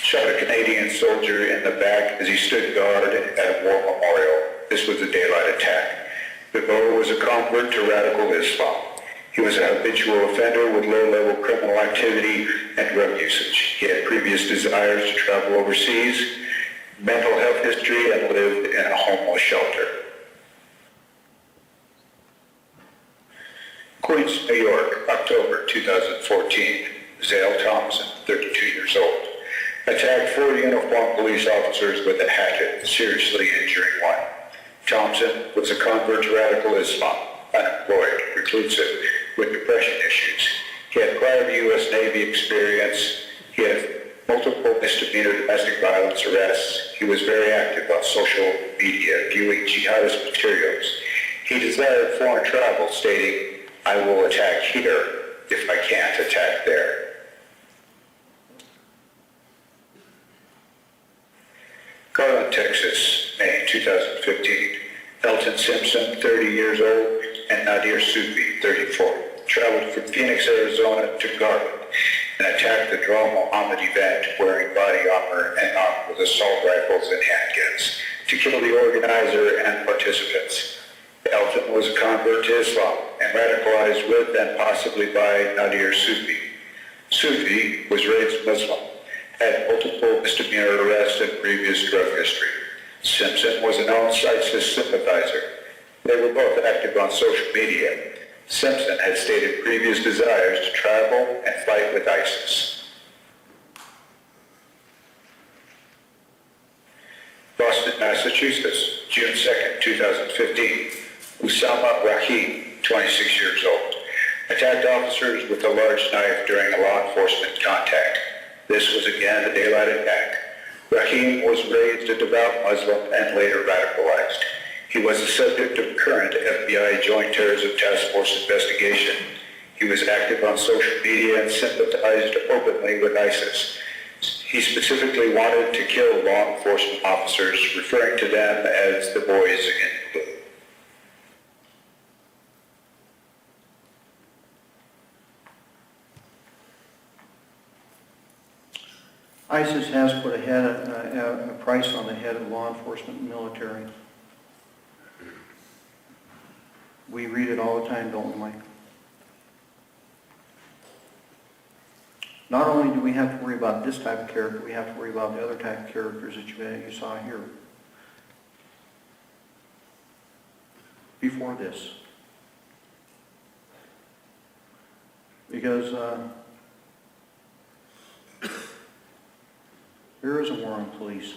shot a Canadian soldier in the back as he stood guard at a war memorial. This was a daylight attack. Bibot was a convert to radical Islam. He was a habitual offender with low-level criminal activity and drug usage. He had previous desires to travel overseas, mental health history, and lived in a homeless shelter. Queens, New York, October 2014. Zale Thompson, 32 years old, attacked 4 uniformed police officers with a hatchet, seriously injuring one. Thompson was a convert to radical Islam, unemployed, reclusive, with depression issues. He had prior U.S. Navy experience. He had multiple misdemeanor domestic violence arrests. He was very active on social media, viewing jihadist materials. He desired foreign travel, stating, "I will attack here if I can't attack there." Garland, Texas, May 2015. Elton Simpson, 30 years old, and Nadir Sufi, 34, traveled from Phoenix, Arizona to Garland and attacked the Drum Muhammad event wearing body armor and armed with assault rifles and handguns to kill the organizer and participants. Elton was a convert to Islam and radicalized with and possibly by Nadir Sufi. Sufi was raised Muslim, had multiple misdemeanor arrests and previous drug history. Simpson was a known ISIS sympathizer. They were both active on social media. Simpson had stated previous desires to travel and fight with ISIS. Boston, Massachusetts, June 2nd, 2015. Usama Rahim, 26 years old, attacked officers with a large knife during a law enforcement contact. This was again a daylight attack. Rahim was raised a devout Muslim and later radicalized. He was the subject of current FBI Joint Terrorism Task Force investigation. He was active on social media and sympathized openly with ISIS. He specifically wanted to kill law enforcement officers, referring to them as the boys in blue. ISIS has put a price on the head of law enforcement and military. We read it all the time, don't we, Mike? Not only do we have to worry about this type of character, we have to worry about the other type of characters that you saw here. Before this. Because there is a war on police.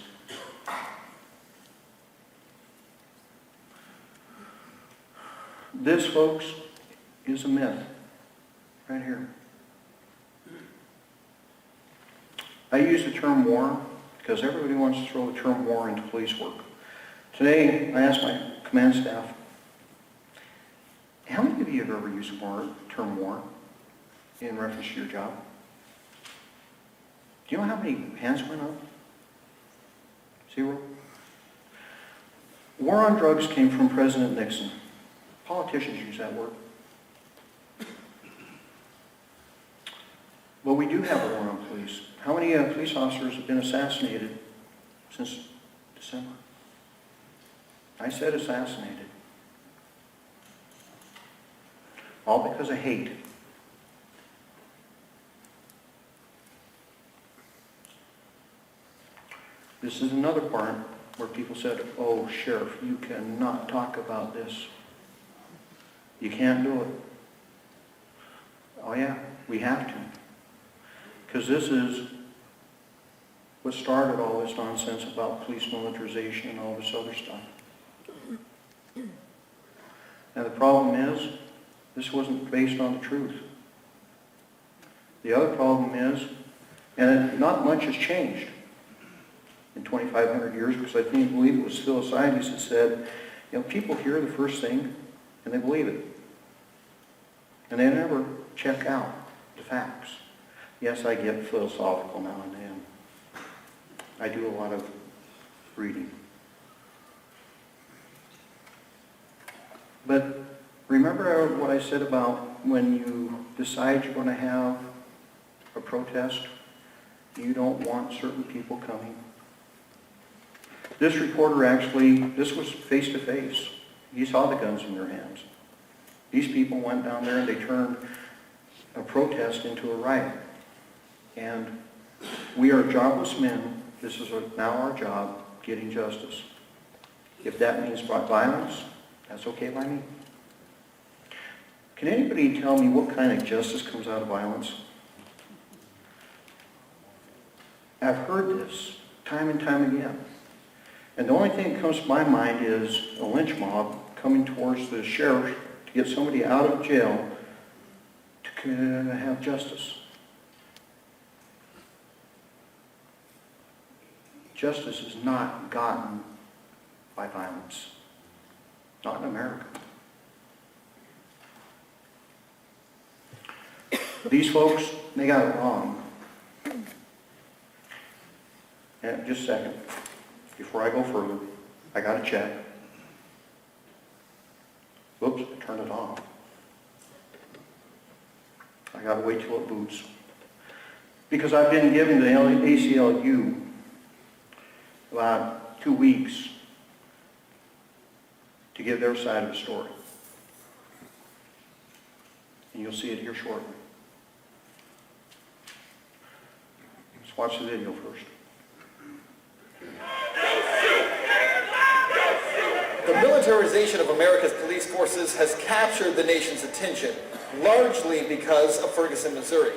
This, folks, is a myth. Right here. I use the term war because everybody wants to throw the term war into police work. Today, I asked my command staff, how many of you have ever used the term war in reference to your job? Do you know how many hands went up? 0. War on drugs came from President Nixon. Politicians use that word. But we do have a war on police. How many police officers have been assassinated since December? I said assassinated. All because of hate. This is another part where people said, oh, Sheriff, you cannot talk about this. You can't do it. Oh yeah, we have to. Because this is what started all this nonsense about police militarization and all this other stuff. And the problem is, this wasn't based on the truth. The other problem is, and not much has changed in 2,500 years, because I believe it was Thucydides that said, people hear the first thing and they believe it. And they never check out the facts. Yes, I get philosophical now and then. I do a lot of reading. But remember what I said about when you decide you're going to have a protest, you don't want certain people coming. This reporter actually, this was face-to-face. He saw the guns in their hands. These people went down there and they turned a protest into a riot. And we are jobless men. This is now our job, getting justice. If that means violence, that's okay by me. Can anybody tell me what kind of justice comes out of violence? I've heard this time and time again. And the only thing that comes to my mind is a lynch mob coming towards the sheriff to get somebody out of jail to have justice. Justice is not gotten by violence. Not in America. These folks, they got it wrong. And just a second. Before I go further, I got to check. Whoops, I turned it off. I got to wait till it boots. Because I've been giving the ACLU about 2 weeks to give their side of the story. And you'll see it here shortly. Let's watch the video first. The militarization of America's police forces has captured the nation's attention, largely because of Ferguson, Missouri.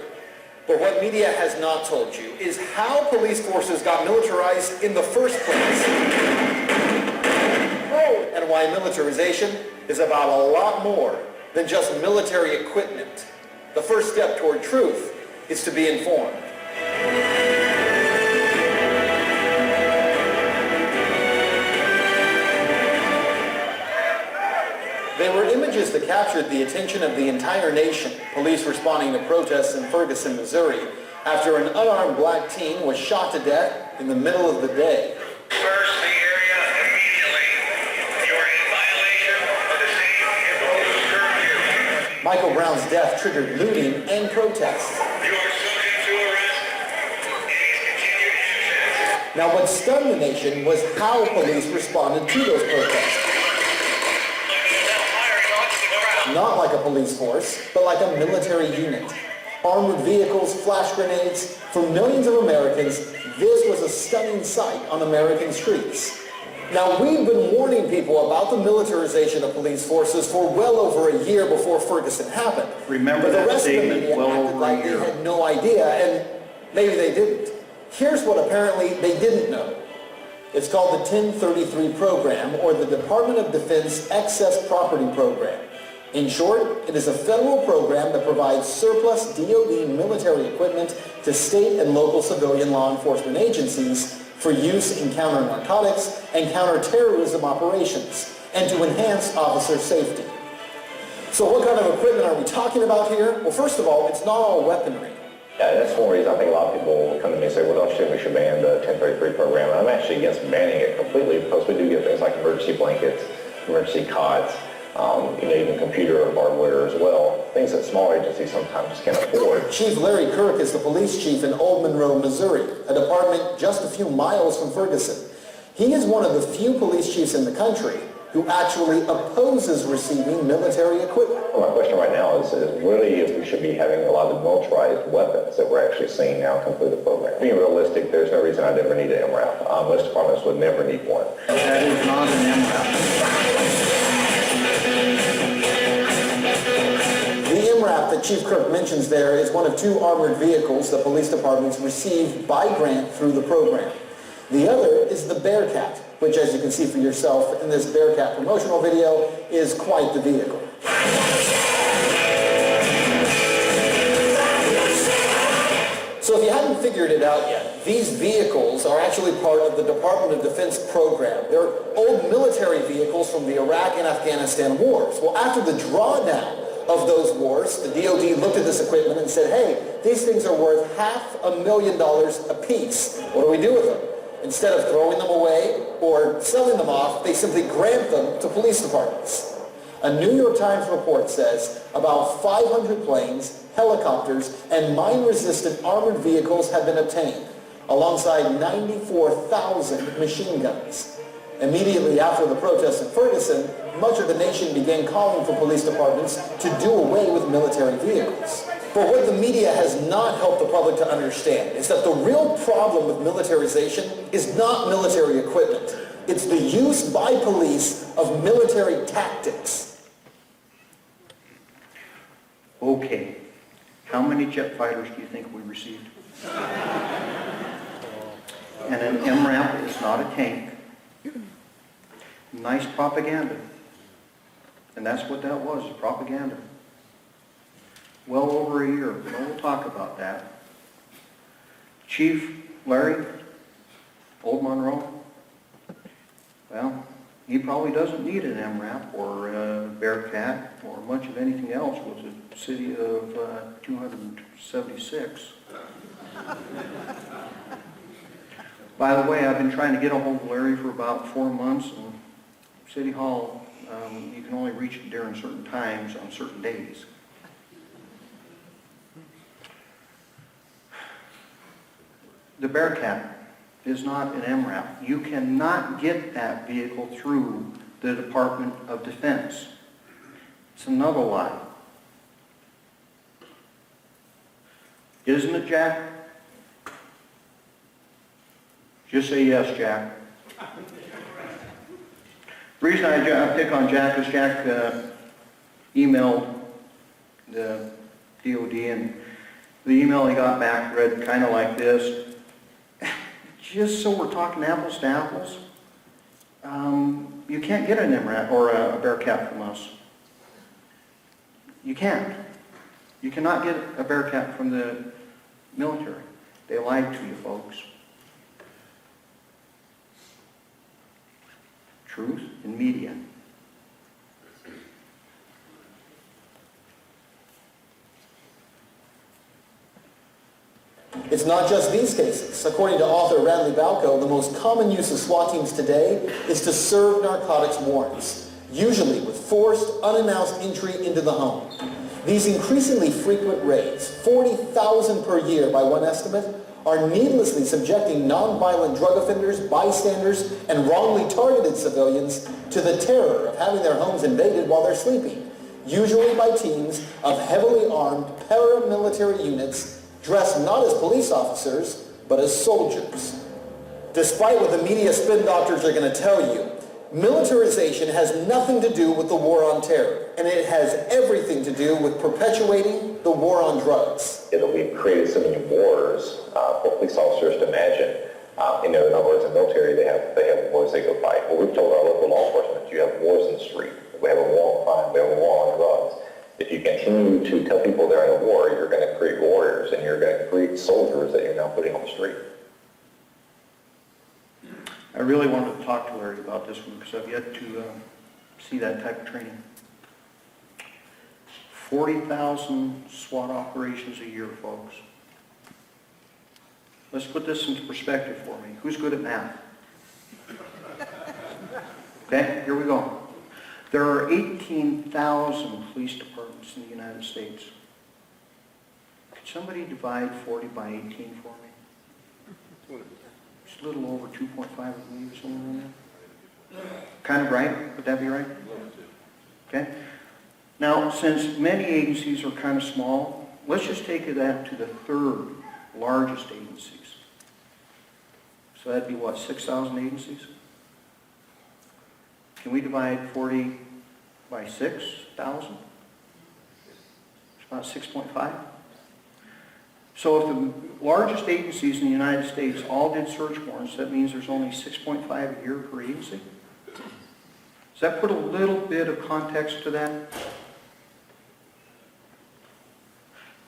But what media has not told you is how police forces got militarized in the first place. And why militarization is about a lot more than just military equipment. The first step toward truth is to be informed. They were images that captured the attention of the entire nation. Police responding to protests in Ferguson, Missouri, after an unarmed black teen was shot to death in the middle of the day. Disperse the area immediately. You are in violation of the city curfew. Michael Brown's death triggered looting and protests. You are subject to arrest and continued actions. Now, what stunned the nation was how police responded to those protests. Not like a police force, but like a military unit. Armored vehicles, flash grenades. For millions of Americans, this was a stunning sight on American streets. Now, we've been warning people about the militarization of police forces for well over a year before Ferguson happened. Remember But the that rest of the statement, media well acted over a like year. they had no idea, and maybe they didn't. Here's what apparently they didn't know. It's called the 1033 program, or the Department of Defense Excess Property Program. In short, it is a federal program that provides surplus DoD military equipment to state and local civilian law enforcement agencies for use in counter-narcotics and counter-terrorism operations, and to enhance officer safety. So what kind of equipment are we talking about here? Well, first of all, it's not all weaponry. Yeah, that's one reason I think a lot of people will come to me and say, well, don't you think we should ban the 1033 program? And I'm actually against banning it completely because we do get things like emergency blankets, emergency cots, even computer hardware as well, things that small agencies sometimes just can't afford. Chief Larry Kirk is the police chief in Old Monroe, Missouri, a department just a few miles from Ferguson. He is one of the few police chiefs in the country who actually opposes receiving military equipment. Well, my question right now is really if we should be having a lot of militarized weapons that we're actually seeing now come through the program. Being realistic, there's no reason I'd ever need an MRAP. Most departments would never need one. That is not an MRAP. The MRAP that Chief Kirk mentions there is one of two armored vehicles that police departments receive by grant through the program. The other is the Bearcat, which, as you can see for yourself in this Bearcat promotional video, is quite the vehicle. So if you haven't figured it out yet, these vehicles are actually part of the Department of Defense program. They're old military vehicles from the Iraq and Afghanistan wars. Well, after the drawdown of those wars, the DoD looked at this equipment and said, hey, these things are worth $500,000 apiece. What do we do with them? Instead of throwing them away or selling them off, they simply grant them to police departments. A New York Times report says about 500 planes, helicopters, and mine-resistant armored vehicles have been obtained, alongside 94,000 machine guns. Immediately after the protests in Ferguson, much of the nation began calling for police departments to do away with military vehicles. But what the media has not helped the public to understand is that the real problem with militarization is not military equipment. It's the use by police of military tactics. Okay, how many jet fighters do you think we received? And an MRAP is not a tank. Nice propaganda. And that's what that was, propaganda. Well over a year. Well, we'll talk about that. Chief Larry, Old Monroe, well, he probably doesn't need an MRAP or a Bearcat or much of anything else with a city of 276. By the way, I've been trying to get a hold of Larry for about 4 months, and City Hall, you can only reach it during certain times on certain days. The Bearcat is not an MRAP. You cannot get that vehicle through the Department of Defense. It's another lie. Isn't it, Jack? Just say yes, Jack. The reason I pick on Jack is Jack emailed the DOD, and the email he got back read kind of like this. Just so we're talking apples to apples, you can't get an MRAP or a Bearcat from us. You can't. You cannot get a Bearcat from the military. They lied to you, folks. Truth in media. It's not just these cases. According to author Radley Balco, the most common use of SWAT teams today is to serve narcotics warrants, usually with forced, unannounced entry into the home. These increasingly frequent raids, 40,000 per year by one estimate, are needlessly subjecting nonviolent drug offenders, bystanders, and wrongly targeted civilians to the terror of having their homes invaded while they're sleeping, usually by teams of heavily armed paramilitary units dressed not as police officers, but as soldiers. Despite what the media spin doctors are going to tell you, militarization has nothing to do with the war on terror, and it has everything to do with perpetuating the war on drugs. We've created so many wars for police officers to imagine. In other words, in the military, they have wars they go fight. Well, we've told our local law enforcement, you have wars in the street. We have a war on crime. We have a war on drugs. If you continue to tell people they're in a war, you're going to create warriors, and you're going to create soldiers that you're now putting on the street. I really wanted to talk to Larry about this one because I've yet to see that type of training. 40,000 SWAT operations a year, folks. Let's put this into perspective for me. Who's good at math? Okay, here we go. There are 18,000 police departments in the United States. Could somebody divide 40 by 18 for me? It's a little over 2.5, I believe, or something like that. Kind of right? Would that be right? Okay. Now, since many agencies are kind of small, let's just take that to the third largest agencies. So that'd be what, 6,000 agencies? Can we divide 40 by 6,000? It's about 6.5. So if the largest agencies in the United States all did search warrants, that means there's only 6.5 a year per agency? Does that put a little bit of context to that?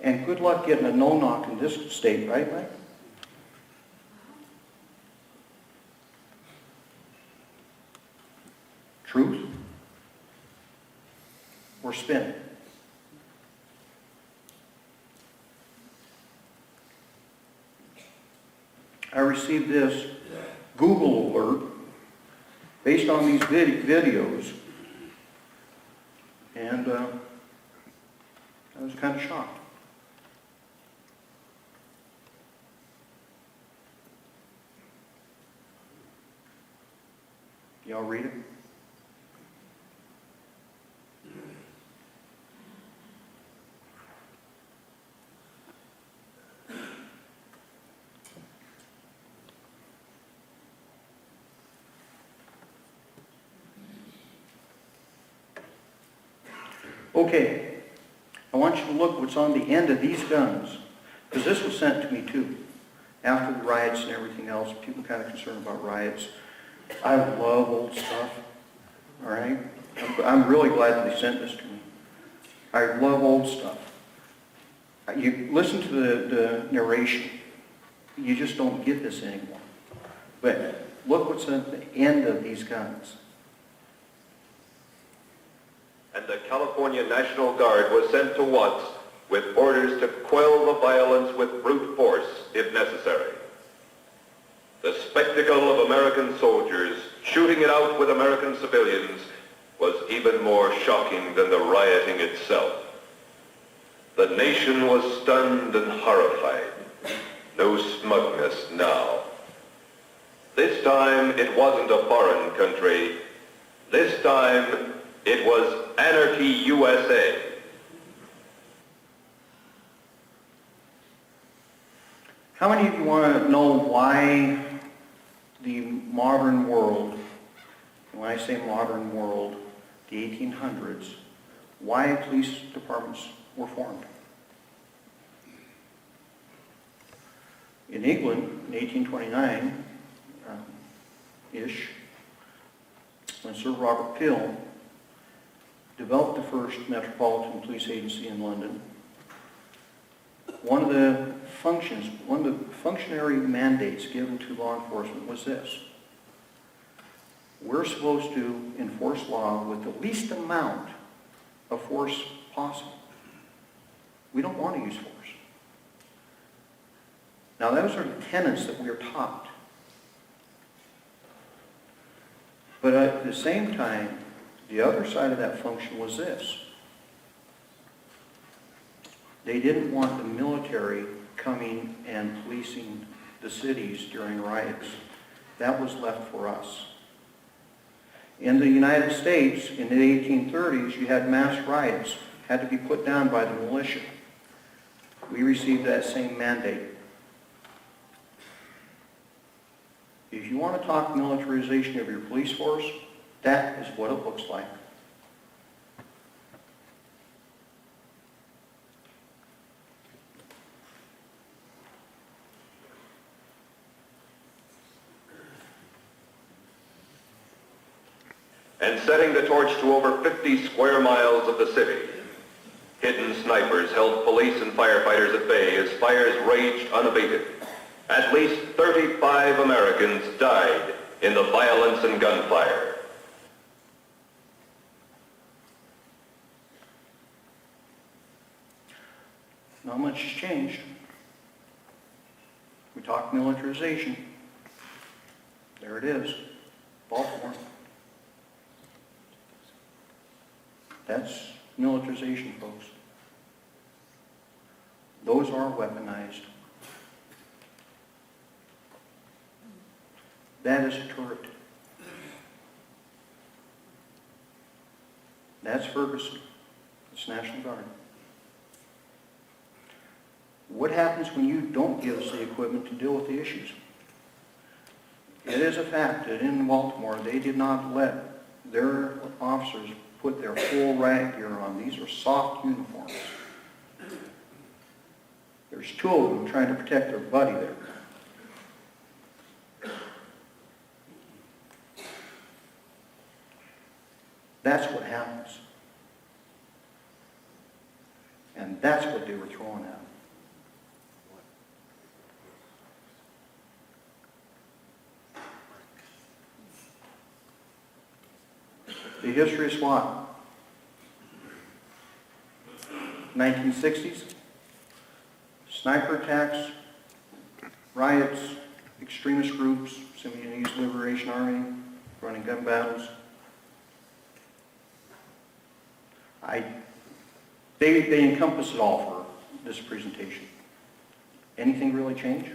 And good luck getting a no-knock in this state, right, Mike? Truth or spin? I received this Google alert based on these videos, and I was kind of shocked. Y'all read it? Okay, I want you to look what's on the end of these guns, because this was sent to me too. After the riots and everything else, people kind of concerned about riots. I love old stuff, all right? I'm really glad that they sent this to me. I love old stuff. You listen to the narration. You just don't get this anymore. But look what's at the end of these guns. And the California National Guard was sent to Watts with orders to quell the violence with brute force if necessary. The spectacle of American soldiers shooting it out with American civilians was even more shocking than the rioting itself. The nation was stunned and horrified. No smugness now. This time it wasn't a foreign country. This time it was Anarchy USA. How many of you want to know why the modern world, and when I say modern world, the 1800s, why police departments were formed? In England, in 1829-ish, when Sir Robert Peel developed the first metropolitan police agency in London, one of the functionary mandates given to law enforcement was this: we're supposed to enforce law with the least amount of force possible. We don't want to use force. Now, those are the tenets that we are taught. But at the same time, the other side of that function was this. They didn't want the military coming and policing the cities during riots. That was left for us. In the United States, in the 1830s, you had mass riots, had to be put down by the militia. We received that same mandate. If you want to talk militarization of your police force, that is what it looks like. And setting the torch to over 50 square miles of the city, hidden snipers held police and firefighters at bay as fires raged unabated. At least 35 Americans died in the violence and gunfire. Not much has changed. We talk militarization. There it is, Baltimore. That's militarization, folks. Those are weaponized. That is a turret. That's Ferguson. It's National Guard. What happens when you don't give us the equipment to deal with the issues? It is a fact that in Baltimore, they did not let their officers put their full riot gear on. These are soft uniforms. There's two of them trying to protect their buddy there. That's what happens. And that's what they were throwing at them. The history of SWAT. 1960s, sniper attacks, riots, extremist groups, Sudanese Liberation Army, running gun battles. They encompass it all for this presentation. Anything really change?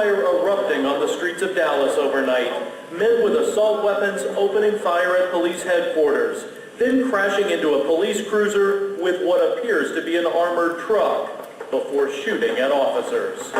Erupting on the streets of Dallas overnight. Men with assault weapons opening fire at police headquarters, then crashing into a police cruiser with what appears to be an armored truck before shooting at officers.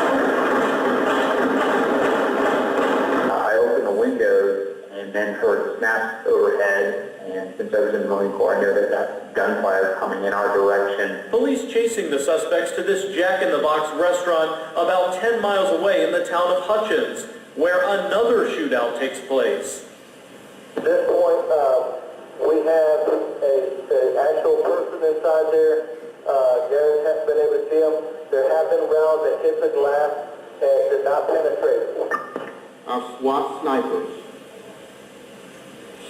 I opened the windows and then heard snaps overhead, and since I was in the Marine Corps, I knew that gunfire coming in our direction. Police chasing the suspects to this Jack-in-the-Box restaurant about 10 miles away in the town of Hutchins, where another shootout takes place. At this point, we have an actual person inside there. Garrett hasn't been able to see him. There have been rounds that hit the glass and did not penetrate. Our SWAT snipers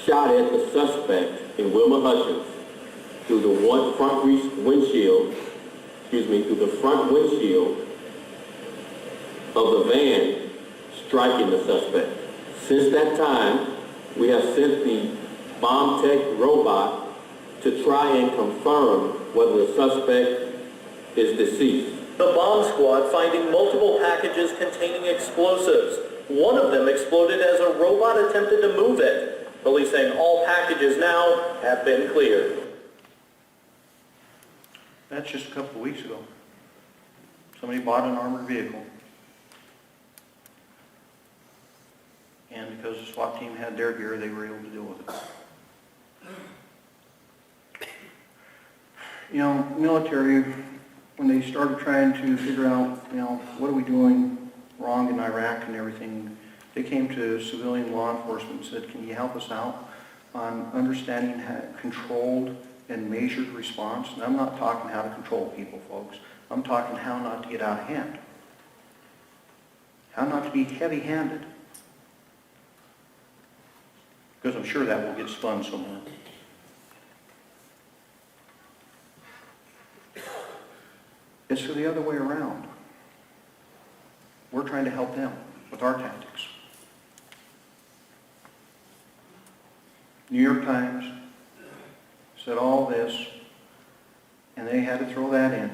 shot at the suspect in Wilma Hutchins through the front windshield of the van, striking the suspect. Since that time, we have sent the bomb tech robot to try and confirm whether the suspect is deceased. The bomb squad finding multiple packages containing explosives. One of them exploded as a robot attempted to move it. Police saying all packages now have been cleared. That's just a couple of weeks ago. Somebody bought an armored vehicle. And because the SWAT team had their gear, they were able to deal with it. You know, military, when they started trying to figure out, what are we doing wrong in Iraq and everything, they came to civilian law enforcement and said, can you help us out on understanding controlled and measured response? And I'm not talking how to control people, folks. I'm talking how not to get out of hand. How not to be heavy-handed. because I'm sure that will get spun somewhere. It's the other way around. We're trying to help them with our tactics. New York Times said all this, and they had to throw that in.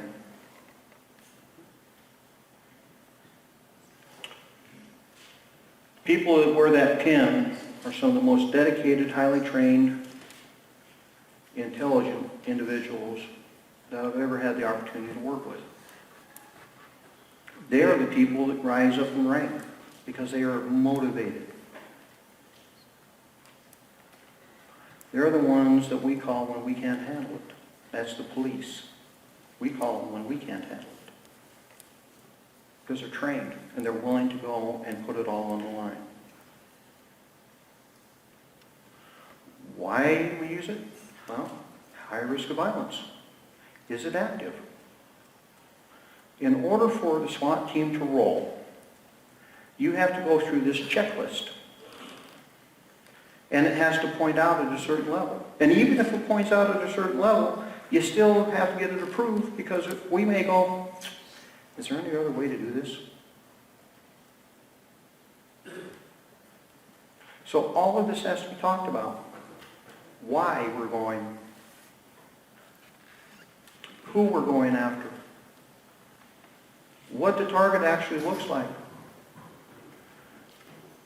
People that wear that pin are some of the most dedicated, highly trained, intelligent individuals that I've ever had the opportunity to work with. They are the people that rise up in rank because they are motivated. They're the ones that we call when we can't handle it. That's the police. We call them when we can't handle it. Because they're trained and they're willing to go and put it all on the line. Why do we use it? Well, high risk of violence. Is it active? In order for the SWAT team to roll, you have to go through this checklist. And it has to point out at a certain level. And even if it points out at a certain level, you still have to get it approved because we may go, is there any other way to do this? So all of this has to be talked about. Why we're going, who we're going after, what the target actually looks like.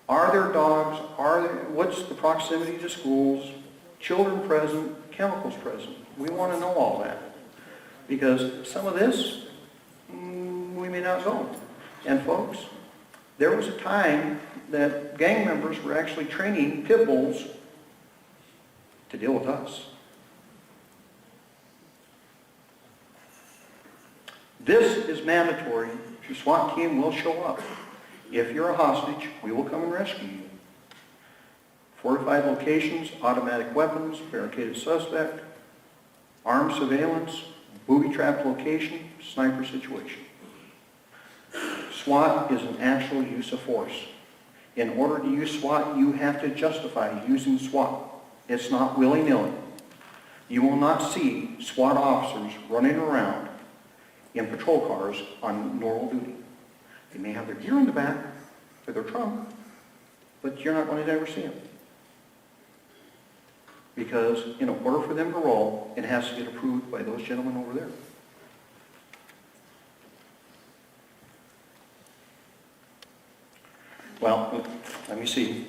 Are there dogs? What's the proximity to schools? Children present? Chemicals present? We want to know all that. Because some of this, we may not go. And folks, there was a time that gang members were actually training pit bulls to deal with us. This is mandatory. The SWAT team will show up. If you're a hostage, we will come and rescue you. Fortified locations, automatic weapons, barricaded suspect, armed surveillance, booby-trapped location, sniper situation. SWAT is an actual use of force. In order to use SWAT, you have to justify using SWAT. It's not willy-nilly. You will not see SWAT officers running around in patrol cars on normal duty. They may have their gear in the back or their trunk, but you're not going to ever see them. Because in order for them to roll, it has to get approved by those gentlemen over there. Well, let me see.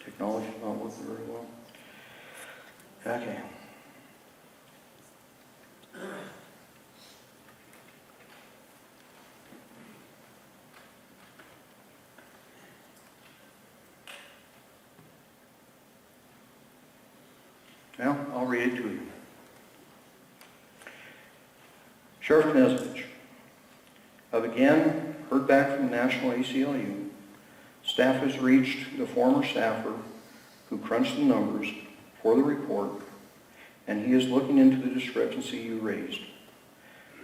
Technology's not working very well. Okay. Well, I'll read it to you. Sheriff Knezovich, I've again heard back from the National ACLU. Staff has reached the former staffer who crunched the numbers for the report, and he is looking into the discrepancy you raised.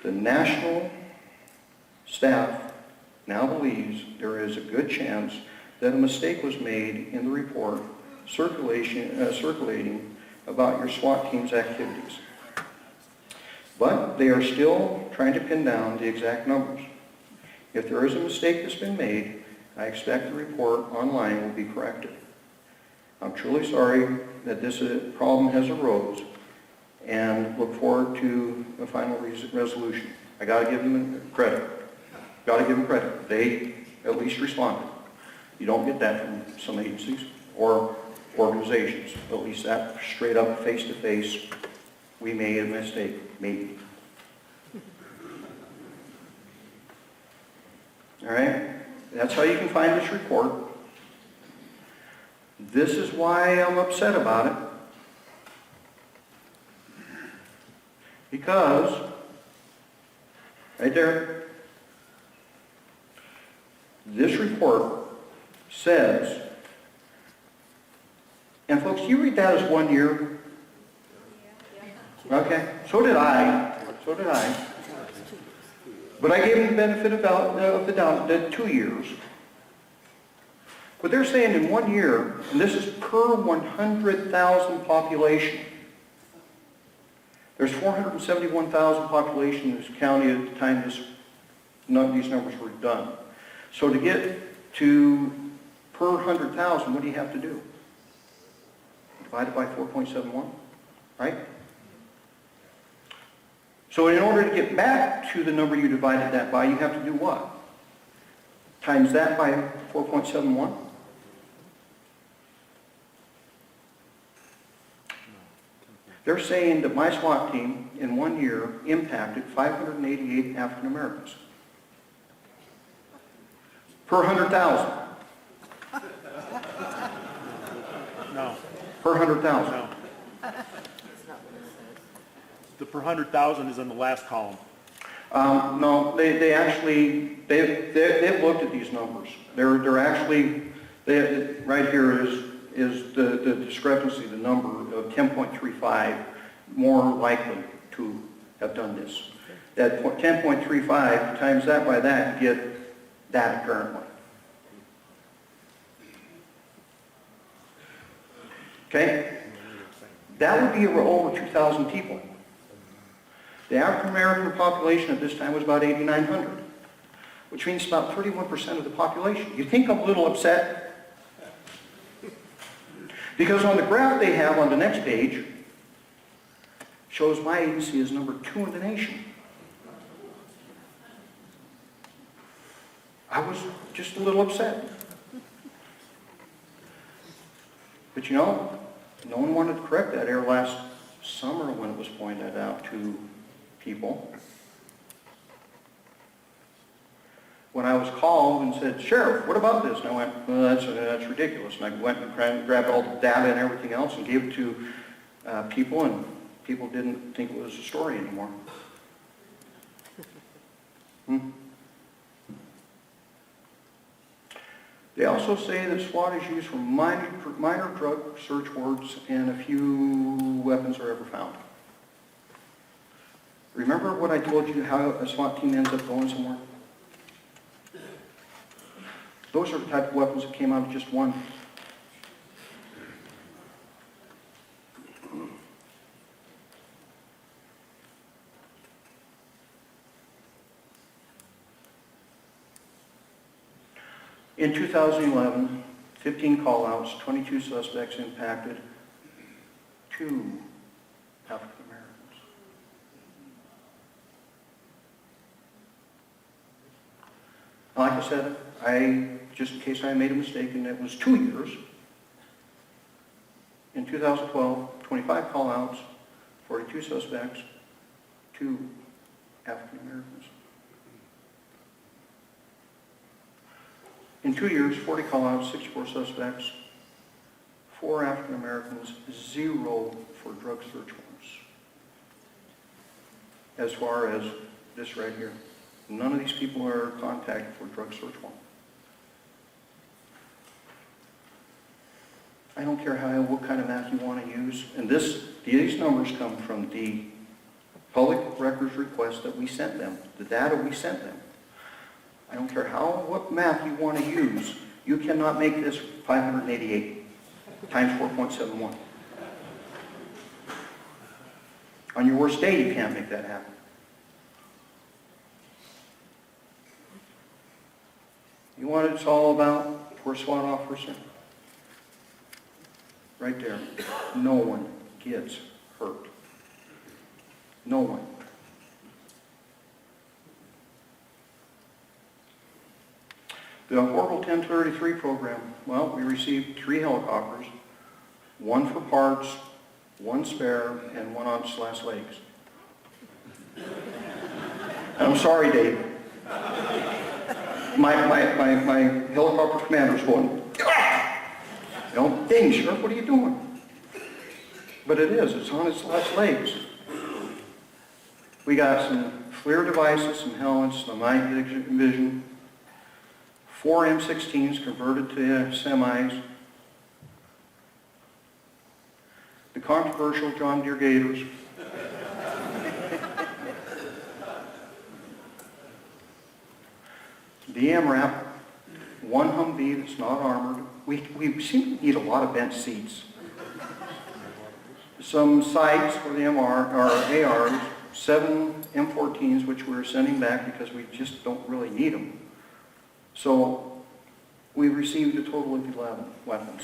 The national staff now believes there is a good chance that a mistake was made in the report circulating about your SWAT team's activities. But they are still trying to pin down the exact numbers. If there is a mistake that's been made, I expect the report online will be corrected. I'm truly sorry that this problem has arose and look forward to a final resolution. I got to give them credit. Got to give them credit. They at least responded. You don't get that from some agencies or organizations. At least that straight up, face to face, we made a mistake, maybe. All right? That's how you can find this report. This is why I'm upset about it. Because, right there, This report says, and folks, you read that as 1 year? Okay, so did I. But I gave them the benefit of the doubt, the 2 years. But they're saying in 1 year, and this is per 100,000 population, there's 471,000 population in this county at the time none of these numbers were done. So to get to per 100,000, what do you have to do? Divide it by 4.71, right? So in order to get back to the number you divided that by, you have to do what? Times that by 4.71? They're saying that my SWAT team in 1 year impacted 588 African Americans. Per 100,000. No. Per 100,000. No. The per 100,000 is in the last column. No, they've looked at these numbers. They're actually, right here is the discrepancy, the number of 10.35 more likely to have done this. That 10.35 times that by that, you get that currently. Okay? That would be over 2,000 people. The African American population at this time was about 8,900, which means about 31% of the population. You think I'm a little upset? Because on the graph they have on the next page shows my agency is number 2 in the nation. I was just a little upset. But you know, no one wanted to correct that error last summer when it was pointed out to people. When I was called and said, "Sheriff, what about this?" And I went, "Well, that's ridiculous." And I went and grabbed all the data and everything else and gave it to people, and people didn't think it was a story anymore. They also say that SWAT is used for minor drug search warrants and a few weapons are ever found. Remember what I told you, how a SWAT team ends up going somewhere? Those are the type of weapons that came out of just one. In 2011, 15 call-outs, 22 suspects impacted, 2 African Americans. Like I said, just in case I made a mistake, and it was 2 years. In 2012, 25 call-outs, 42 suspects, 2 African Americans. In 2 years, 40 call-outs, 64 suspects, 4 African Americans, 0 for drug search warrants. As far as this right here, none of these people are contacted for drug search warrant. I don't care what kind of math you want to use, and these numbers come from the public records request that we sent them, the data we sent them. I don't care what math you want to use, you cannot make this 588 times 4.71. On your worst day, you can't make that happen. You know what it's all about for a SWAT officer? Right there. No one gets hurt. No one. The Horrible 1033 program, well, we received 3 helicopters, 1 for parts, 1 spare, and 1 on its last legs. I'm sorry, Dave. My helicopter commander's going, "Ah!" You know, dang, Sheriff, what are you doing? But it's on its last legs. We got some FLIR devices, some helmets, some night vision, 4 M16s converted to semis, the controversial John Deere Gators, the MRAP, 1 Humvee that's not armored. We seem to need a lot of bench seats. Some sights for the MR or ARs, 7 M14s which we're sending back because we just don't really need them. So we received a total of 11 weapons,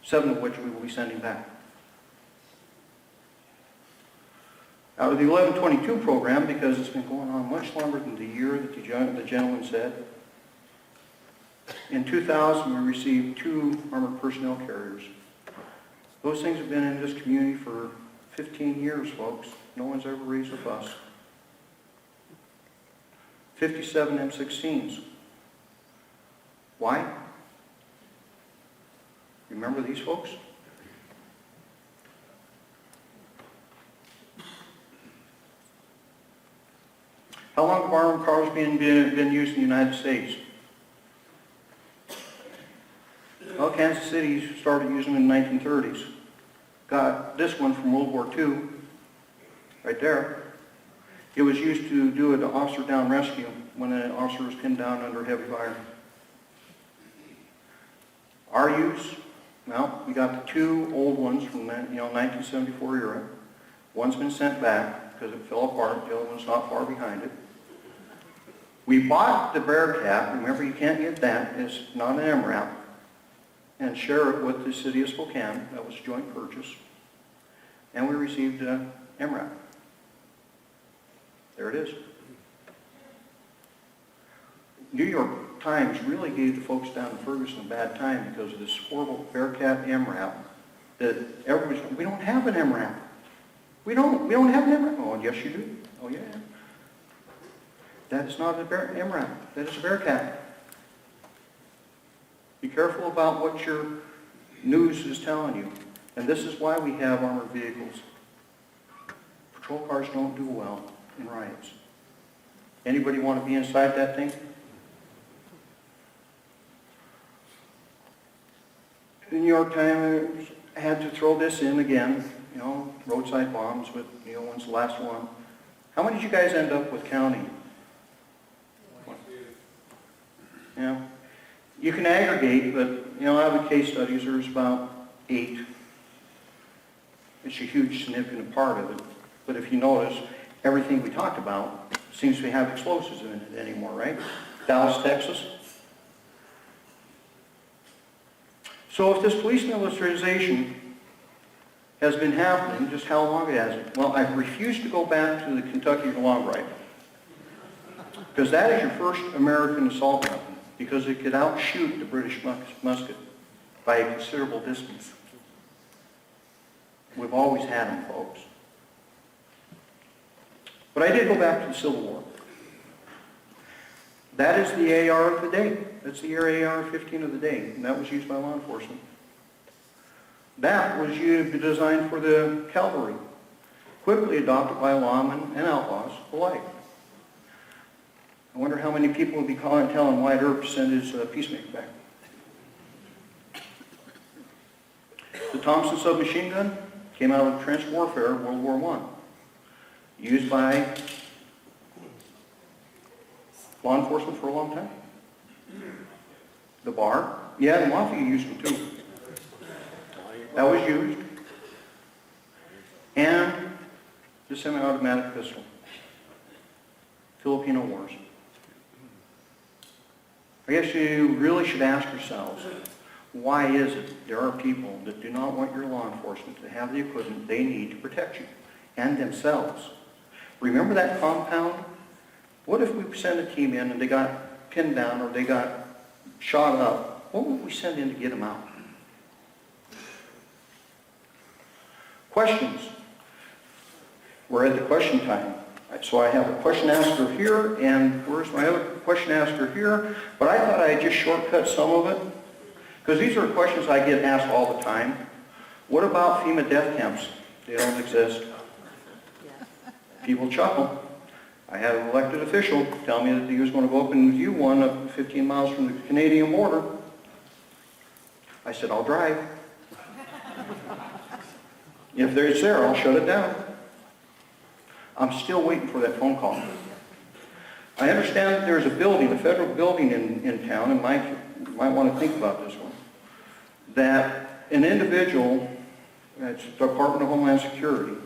7 of which we will be sending back. Out of the 1122 program, because it's been going on much longer than the year that the gentleman said, in 2000 we received 2 armored personnel carriers. Those things have been in this community for 15 years, folks. No one's ever raised a fuss. 57 M16s. Why? Remember these folks? How long have armored cars been used in the United States? Well, Kansas City started using them in the 1930s. Got this one from World War II, right there. It was used to do an officer down rescue when an officer was pinned down under heavy fire. Our use, well, we got the 2 old ones from the 1974 era. One's been sent back because it fell apart. The other one's not far behind it. We bought the Bearcat. Remember, you can't get that. It's not an MRAP. And share it with the city of Spokane. That was a joint purchase. And we received MRAP. There it is. New York Times really gave the folks down in Ferguson a bad time because of this horrible Bearcat MRAP that everybody's, we don't have an MRAP. We don't have an MRAP. Oh, yes you do. Oh yeah. That is not a MRAP. That is a Bearcat. Be careful about what your news is telling you. And this is why we have armored vehicles. Patrol cars don't do well in riots. Anybody want to be inside that thing? The New York Times had to throw this in again, roadside bombs, but when's the last one? How many did you guys end up with counting? Yeah. You can aggregate, but out of the case studies, there's about 8. It's a huge, significant part of it. But if you notice, everything we talked about seems to have explosives in it anymore, right? Dallas, Texas. So if this police militarization has been happening, just how long has it? Well, I refuse to go back to the Kentucky long rifle. Because that is your first American assault weapon. Because it could outshoot the British musket by a considerable distance. We've always had them, folks. But I did go back to the Civil War. That is the AR of the day. That's the AR-15 of the day, and that was used by law enforcement. That was designed for the cavalry, quickly adopted by lawmen and outlaws alike. I wonder how many people would be telling Wyatt Earp to send his peacemaker back. The Thompson submachine gun came out of trench warfare, World War I, used by law enforcement for a long time. The bar, yeah, the Mafia used them too. That was used. And the semi-automatic pistol. Filipino Wars. I guess you really should ask yourselves, why is it there are people that do not want your law enforcement to have the equipment they need to protect you and themselves? Remember that compound? What if we send a team in and they got pinned down or they got shot up? What would we send in to get them out? Questions. We're at the question time. So I have a question asker here, and where's my other question asker here? But I thought I'd just shortcut some of it, because these are questions I get asked all the time. What about FEMA death camps? They don't exist. People chuckle. I had an elected official tell me that he was going to go up and view one up 15 miles from the Canadian border. I said, I'll drive. If it's there, I'll shut it down. I'm still waiting for that phone call. I understand that there's a building, a federal building in town, and Mike might want to think about this one, that an individual, it's the Department of Homeland Security,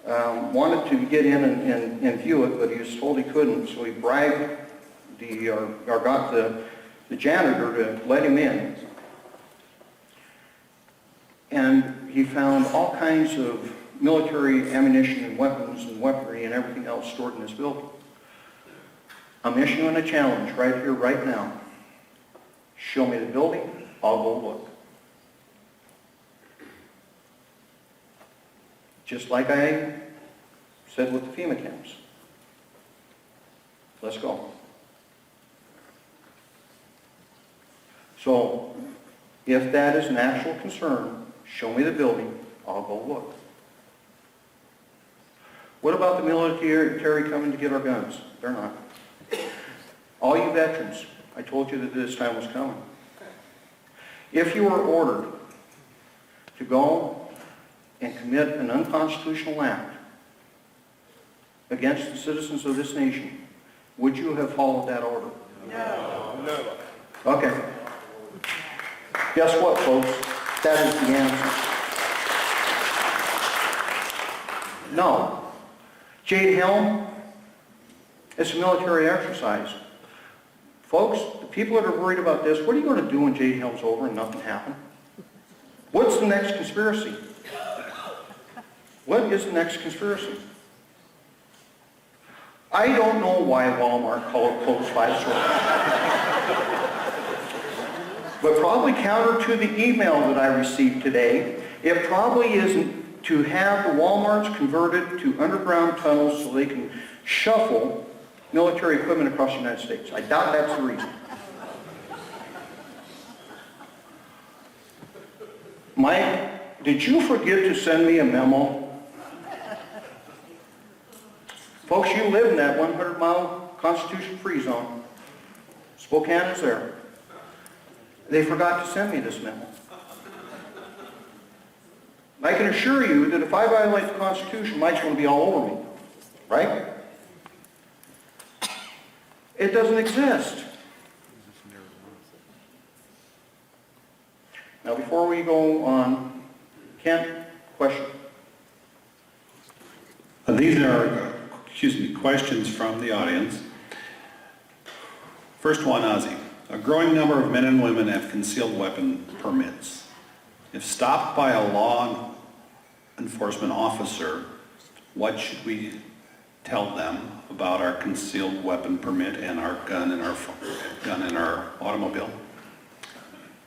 wanted to get in and view it, but he was told he couldn't, so he bribed or got the janitor to let him in. And he found all kinds of military ammunition and weapons and weaponry and everything else stored in this building. I'm issuing a challenge right here, right now. Show me the building, I'll go look. Just like I said with the FEMA camps. Let's go. So, if that is an actual concern, show me the building, I'll go look. What about the military coming to get our guns? They're not. All you veterans, I told you that this time was coming. If you were ordered to go and commit an unconstitutional act against the citizens of this nation, would you have followed that order? No. No. Okay. Guess what, folks? That is the answer. No. Jade Helm, it's a military exercise. Folks, the people that are worried about this, what are you going to do when Jade Helm's over and nothing happened? What's the next conspiracy? What is the next conspiracy? I don't know why Walmart closed 5 stores. But probably counter to the email that I received today, it probably isn't to have the Walmarts converted to underground tunnels so they can shuffle military equipment across the United States. I doubt that's the reason. Mike, did you forget to send me a memo? Folks, you live in that 100-mile Constitution-free zone. Spokane is there. They forgot to send me this memo. I can assure you that if I violate the Constitution, Mike's going to be all over me. Right? It doesn't exist. Now, before we go on, Kent, question. These are, questions from the audience. First one, Ozzie. A growing number of men and women have concealed weapon permits. If stopped by a law enforcement officer, what should we tell them about our concealed weapon permit and our gun in our automobile?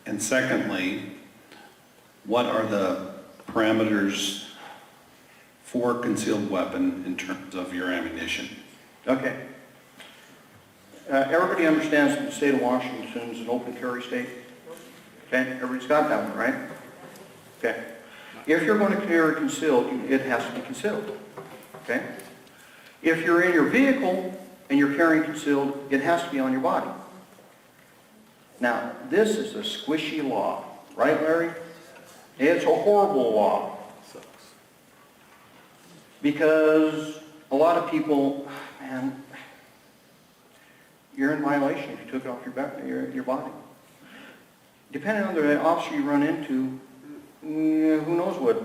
And secondly, what are the parameters for concealed weapon in terms of your ammunition? Okay. Everybody understands that the state of Washington is an open carry state. Okay? Everybody's got that one, right? Okay. If you're going to carry concealed, it has to be concealed. Okay? If you're in your vehicle and you're carrying concealed, it has to be on your body. Now, this is a squishy law. Right, Larry? It's a horrible law. Because a lot of people, man, you're in violation if you took it off your body. Depending on the officer you run into, who knows what,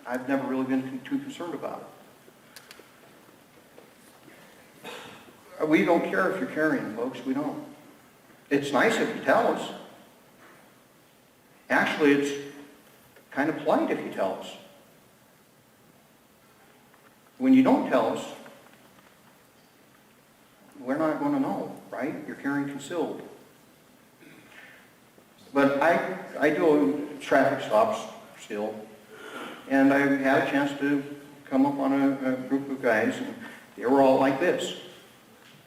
I've never really been too concerned about it. We don't care if you're carrying, folks, we don't. It's nice if you tell us. Actually, it's kind of polite if you tell us. When you don't tell us, we're not going to know, right? You're carrying concealed. But I do traffic stops still, and I had a chance to come up on a group of guys, and they were all like this.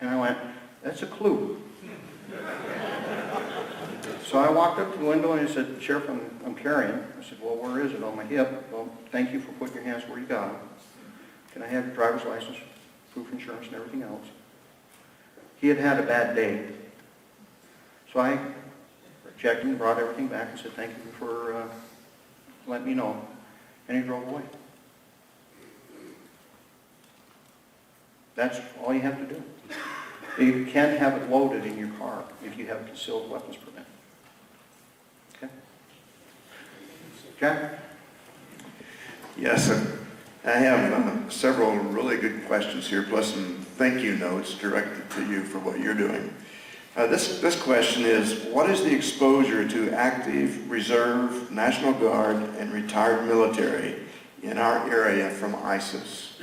And I went, that's a clue. So I walked up to the window and I said, Sheriff, I'm carrying. I said, well, where is it? On my hip. Well, thank you for putting your hands where you got them. Can I have your driver's license, proof of insurance, and everything else? He had had a bad day. So I checked him, brought everything back, and said, thank you for letting me know. And he drove away. That's all you have to do. You can't have it loaded in your car if you have a concealed weapons permit. Okay? Jack? Yes, I have several really good questions here, plus some thank you notes directed to you for what you're doing. This question is, what is the exposure to active, reserve, National Guard, and retired military in our area from ISIS?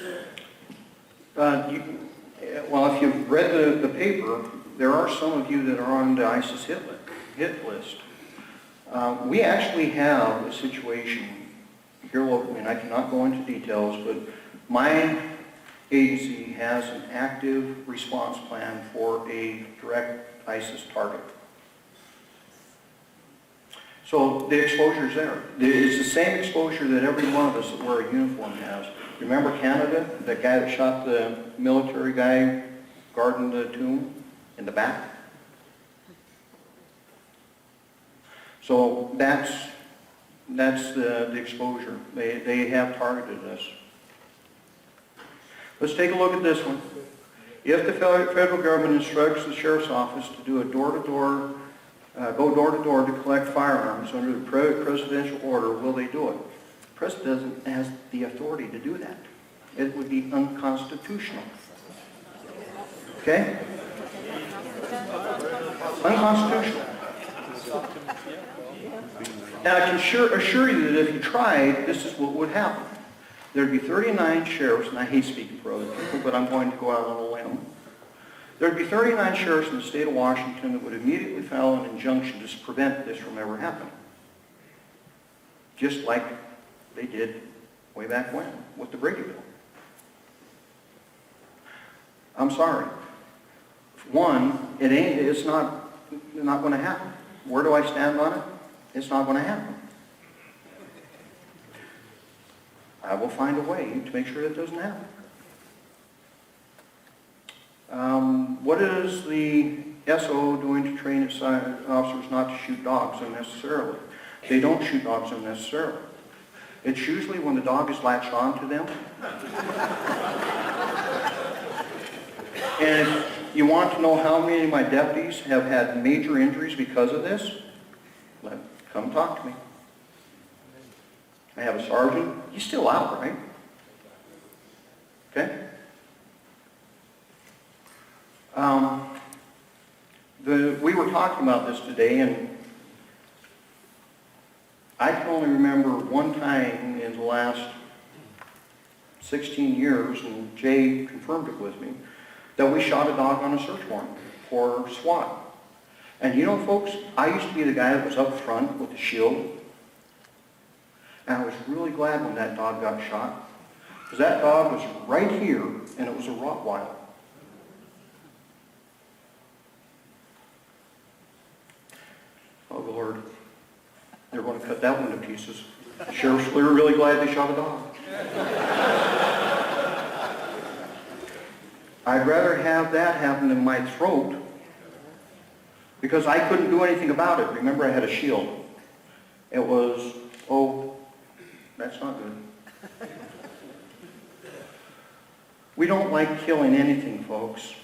Well, if you've read the paper, there are some of you that are on the ISIS hit list. We actually have a situation here locally, and I cannot go into details, but my agency has an active response plan for a direct ISIS target. So the exposure is there. It's the same exposure that every one of us that wear a uniform has. Remember Canada, that guy that shot the military guy guarding the tomb in the back? So that's the exposure. They have targeted us. Let's take a look at this one. If the federal government instructs the sheriff's office to do a door-to-door, go door-to-door to collect firearms under the presidential order, will they do it? The president has the authority to do that. It would be unconstitutional. Okay? Unconstitutional. Now, I can assure you that if you tried, this is what would happen. There'd be 39 sheriffs, and I hate speaking for other people, but I'm going to go out on a limb. There'd be 39 sheriffs in the state of Washington that would immediately file an injunction to prevent this from ever happening. Just like they did way back when with the Brady Bill. I'm sorry. One, it's not going to happen. Where do I stand on it? It's not going to happen. I will find a way to make sure it doesn't happen. What is the SO doing to train its officers not to shoot dogs unnecessarily? They don't shoot dogs unnecessarily. It's usually when the dog is latched on to them. And if you want to know how many of my deputies have had major injuries because of this, come talk to me. I have a sergeant. He's still out, right? Okay? We were talking about this today, and I can only remember one time in the last 16 years, and Jay confirmed it with me, that we shot a dog on a search warrant for SWAT. And you know, folks, I used to be the guy that was up front with the shield. And I was really glad when that dog got shot. Because that dog was right here, and it was a Rottweiler. Oh, Lord. They're going to cut that one to pieces. The sheriffs were really glad they shot a dog. I'd rather have that happen in my throat, because I couldn't do anything about it. Remember, I had a shield. It was, oh, that's not good. We don't like killing anything, folks.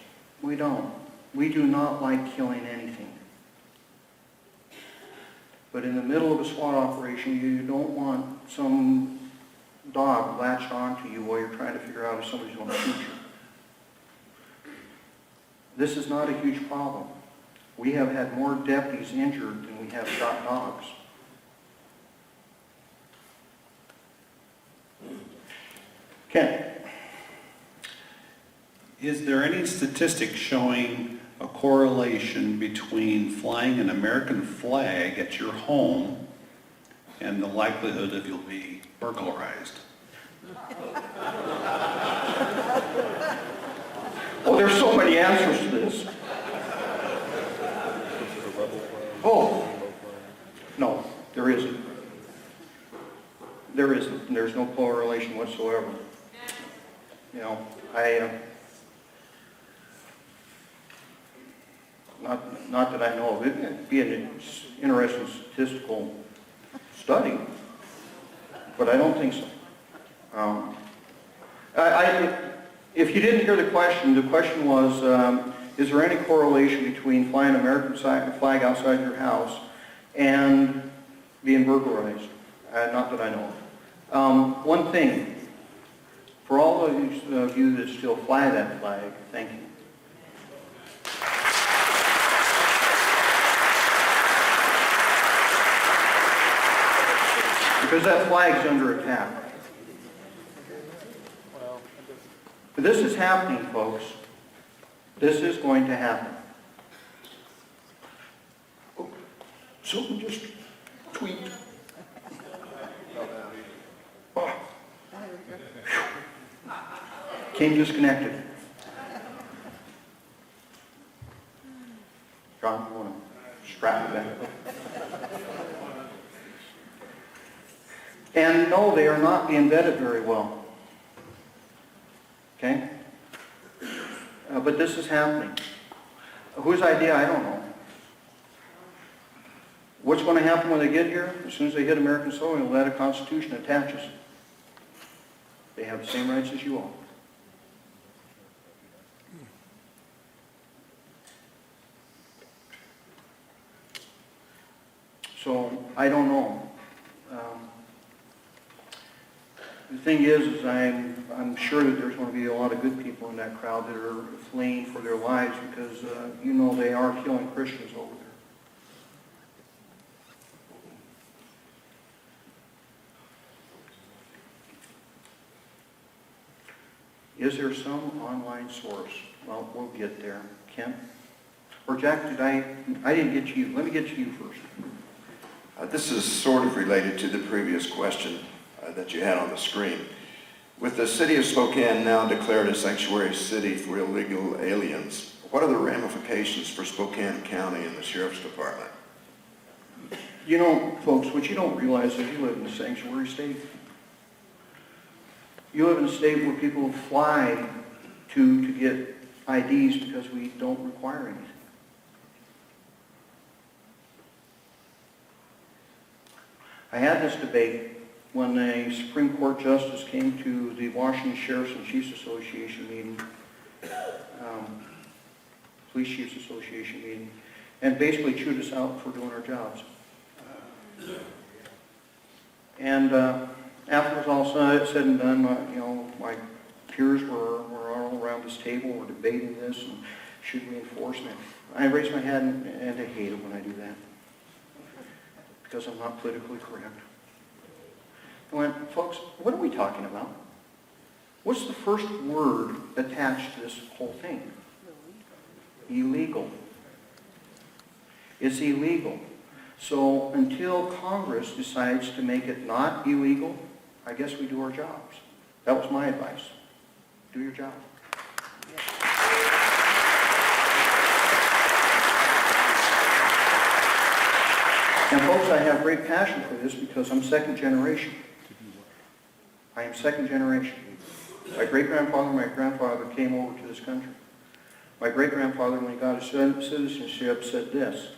We don't. We do not like killing anything. But in the middle of a SWAT operation, you don't want some dog latched onto you while you're trying to figure out if somebody's going to shoot you. This is not a huge problem. We have had more deputies injured than we have shot dogs. Ken? Is there any statistic showing a correlation between flying an American flag at your home and the likelihood that you'll be burglarized? Oh, there's so many answers to this. Oh, no, there isn't. There isn't. There's no correlation whatsoever. You know, not that I know of it, it'd be an interesting statistical study, but I don't think so. If you didn't hear the question was, is there any correlation between flying an American flag outside your house and being burglarized? Not that I know of. One thing, for all of you that still fly that flag, thank you. Because that flag's under attack. This is happening, folks. This is going to happen. Oh, someone just tweaked. Oh. Came disconnected. John, you want to strap it back? And no, they are not being vetted very well. Okay? But this is happening. Whose idea? I don't know. What's going to happen when they get here? As soon as they hit American soil, that Constitution attaches. They have the same rights as you all. So, I don't know. The thing is I'm sure that there's going to be a lot of good people in that crowd that are fleeing for their lives because, you know, they are killing Christians over there. Is there some online source? Well, we'll get there. Ken? Or Jack, I didn't get you. Let me get to you first. This is sort of related to the previous question that you had on the screen. With the city of Spokane now declared a sanctuary city for illegal aliens, what are the ramifications for Spokane County and the Sheriff's Department? You know, folks, what you don't realize is you live in a sanctuary state. You live in a state where people fly to get IDs because we don't require anything. I had this debate when a Supreme Court Justice came to the Washington Sheriffs and Chiefs Association meeting, Police Chiefs Association meeting, and basically chewed us out for doing our jobs. And after it was all said and done, you know, my peers were all around this table, we're debating this, and should we enforce it? I raise my hand, and I hate it when I do that, because I'm not politically correct. I went, folks, what are we talking about? What's the first word attached to this whole thing? Illegal. It's illegal. So until Congress decides to make it not illegal, I guess we do our jobs. That was my advice. Do your job. And folks, I have great passion for this because I'm second generation. I am second generation. My great-grandfather and my grandfather came over to this country. My great-grandfather, when he got his citizenship, said this: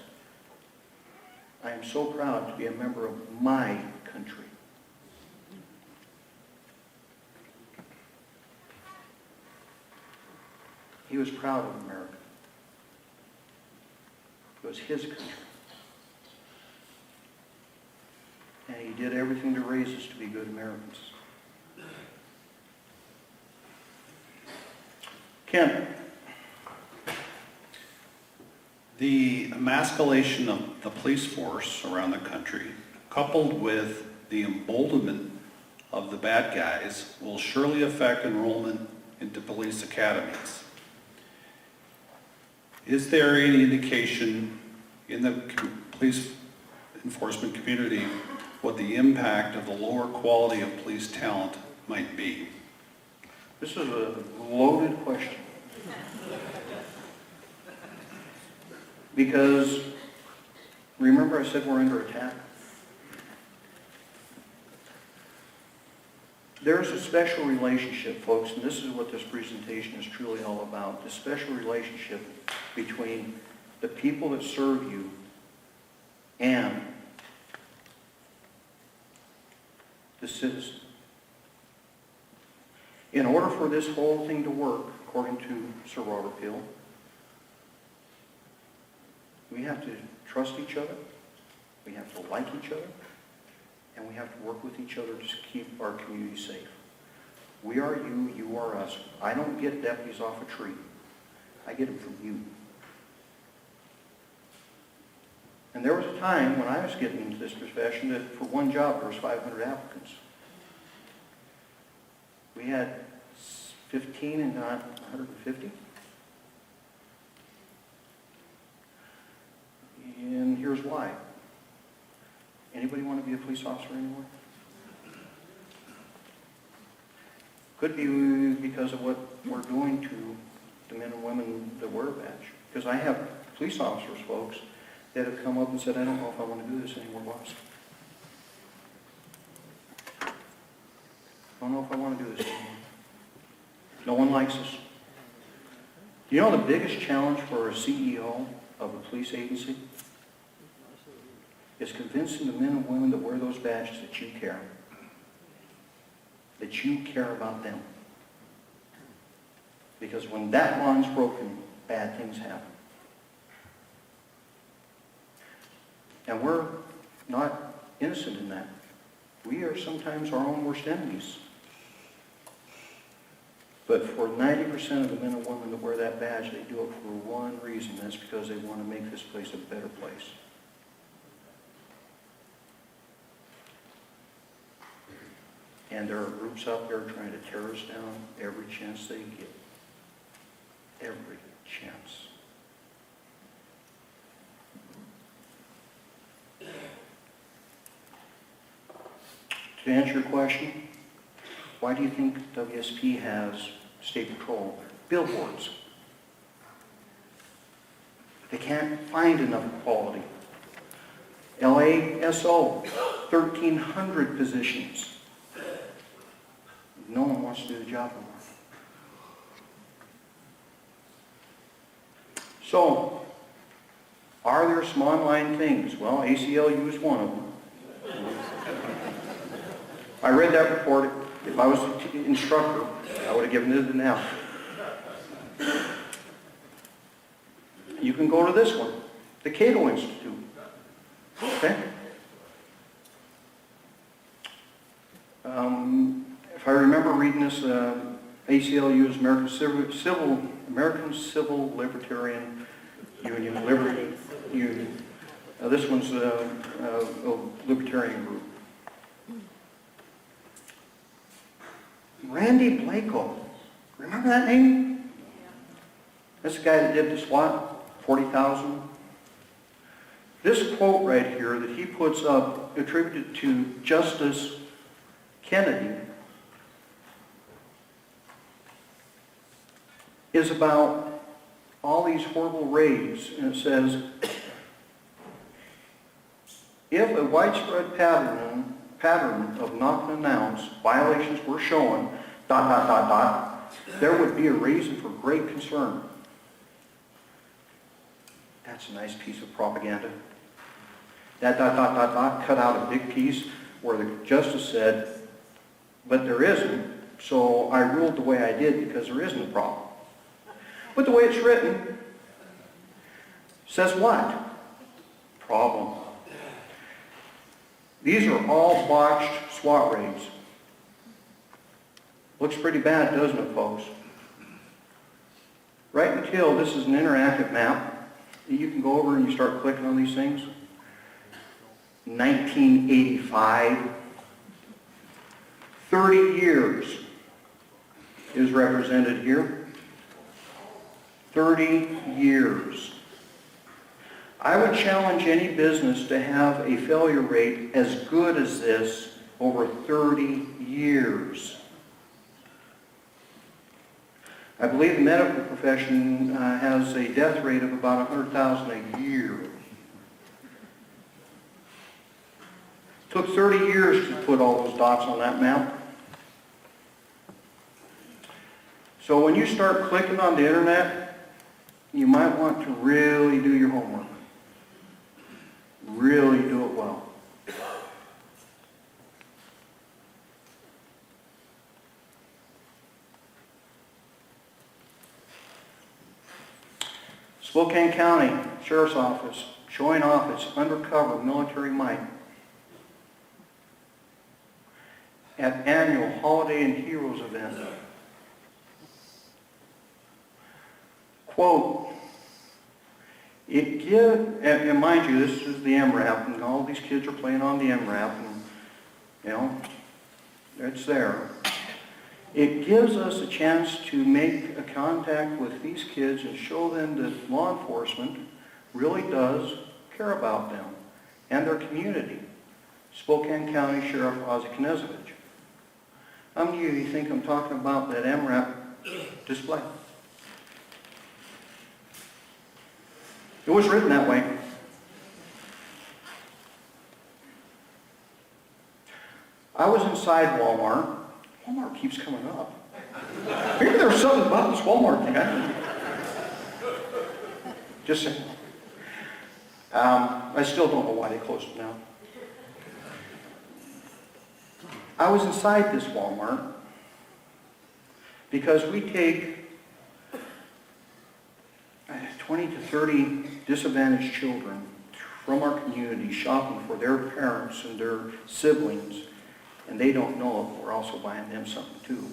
I am so proud to be a member of my country. He was proud of America. It was his country. And he did everything to raise us to be good Americans. Ken? The emasculation of the police force around the country, coupled with the emboldenment of the bad guys, will surely affect enrollment into police academies. Is there any indication in the police enforcement community what the impact of the lower quality of police talent might be? This is a loaded question. Because, remember I said we're under attack? There's a special relationship, folks, and this is what this presentation is truly all about, the special relationship between the people that serve you and the citizen. In order for this whole thing to work, according to Sir Robert Peel, we have to trust each other, we have to like each other, and we have to work with each other to keep our community safe. We are you, you are us. I don't get deputies off a tree. I get them from you. And there was a time when I was getting into this profession that for one job there was 500 applicants. We had 15 and not 150. And here's why. Anybody want to be a police officer anymore? Could be because of what we're doing to the men and women that wear a badge. Because I have police officers, folks, that have come up and said, I don't know if I want to do this anymore, boss. I don't know if I want to do this anymore. No one likes us. You know the biggest challenge for a CEO of a police agency is convincing the men and women that wear those badges that you care. That you care about them. Because when that bond's broken, bad things happen. And we're not innocent in that. We are sometimes our own worst enemies. But for 90% of the men and women that wear that badge, they do it for one reason. That's because they want to make this place a better place. And there are groups out there trying to tear us down every chance they get. Every chance. To answer your question, why do you think WSP has state patrol billboards? They can't find enough quality. LASO, 1,300 positions. No one wants to do the job anymore. So, are there some online things? Well, ACLU is one of them. I read that report. If I was an instructor, I would have given it an F. You can go to this one, the Cato Institute. Okay? If I remember reading this, ACLU is American Civil Libertarian Union, Liberty Union. This one's a libertarian group. Randy Blako. Remember that name? That's the guy that did the SWAT, 40,000. This quote right here that he puts up, attributed to Justice Kennedy, is about all these horrible raids. And it says, if a widespread pattern of knock and announce violations were shown, ... there would be a reason for great concern. That's a nice piece of propaganda. That ... cut out a big piece where the justice said, but there isn't, so I ruled the way I did because there isn't a problem. But the way it's written says what? Problem. These are all botched SWAT raids. Looks pretty bad, doesn't it, folks? Right until this is an interactive map, you can go over and you start clicking on these things. 1985, 30 years is represented here. 30 years. I would challenge any business to have a failure rate as good as this over 30 years. I believe the medical profession has a death rate of about 100,000 a year. Took 30 years to put all those dots on that map. So when you start clicking on the internet, you might want to really do your homework. Really do it well. Spokane County Sheriff's Office showing off its undercover military might at annual Holiday and Heroes event. Quote, and mind you, this is the MRAP, and all these kids are playing on the MRAP, and, you know, it's there. It gives us a chance to make a contact with these kids and show them that law enforcement really does care about them and their community. Spokane County Sheriff Ozzie Knezovich. How many of you think I'm talking about that MRAP display? It was written that way. I was inside Walmart. Walmart keeps coming up. Maybe there's something about this Walmart thing. Just saying. I still don't know why they closed it down. I was inside this Walmart because we take 20 to 30 disadvantaged children from our community shopping for their parents and their siblings, and they don't know it. We're also buying them something too.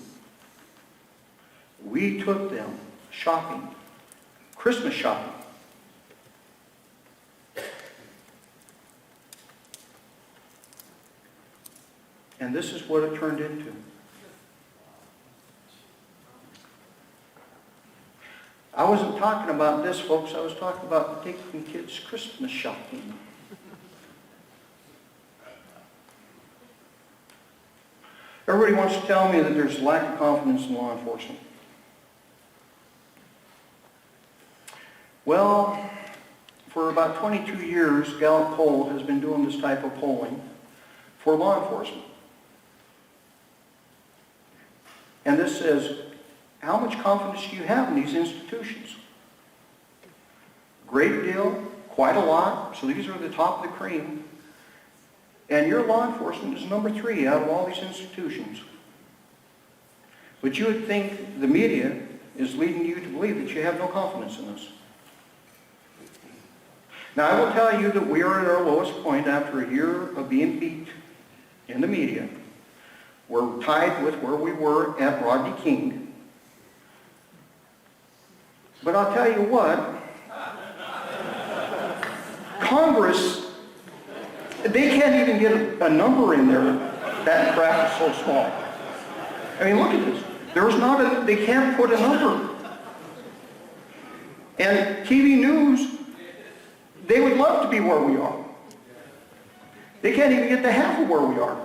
We took them shopping, Christmas shopping. And this is what it turned into. I wasn't talking about this, folks. I was talking about taking kids Christmas shopping. Everybody wants to tell me that there's a lack of confidence in law enforcement. Well, for about 22 years, Gallup Poll has been doing this type of polling for law enforcement. And this says, how much confidence do you have in these institutions? Great deal, quite a lot, so these are the top of the cream. And your law enforcement is number 3 out of all these institutions. But you would think the media is leading you to believe that you have no confidence in this. Now, I will tell you that we are at our lowest point after a year of being beat in the media. We're tied with where we were at Rodney King. But I'll tell you what, Congress, they can't even get a number in there. That crap is so small. I mean, look at this. They can't put a number. And TV news, they would love to be where we are. They can't even get to half of where we are.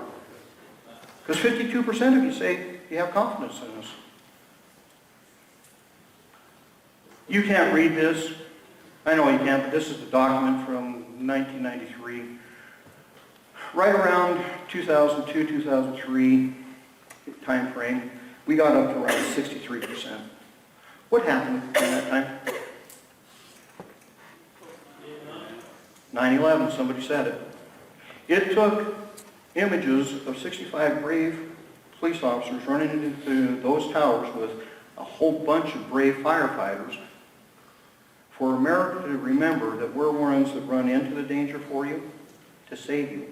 Because 52% of you say you have confidence in us. You can't read this. I know you can't, but this is the document from 1993. Right around 2002, 2003 time frame, we got up to around 63%. What happened in that time? 9/11, somebody said it. It took images of 65 brave police officers running into those towers with a whole bunch of brave firefighters for America to remember that we're ones that run into the danger for you to save you.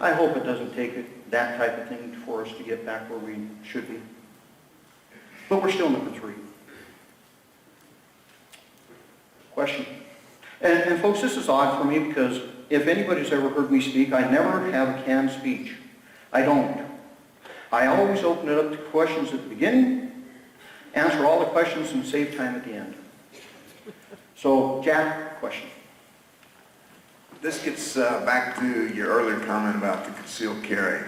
I hope it doesn't take that type of thing for us to get back where we should be. But we're still number 3. Question. And folks, this is odd for me because if anybody's ever heard me speak, I never have a canned speech. I don't. I always open it up to questions at the beginning, answer all the questions, and save time at the end. So, Jack, question. This gets back to your earlier comment about the concealed carry.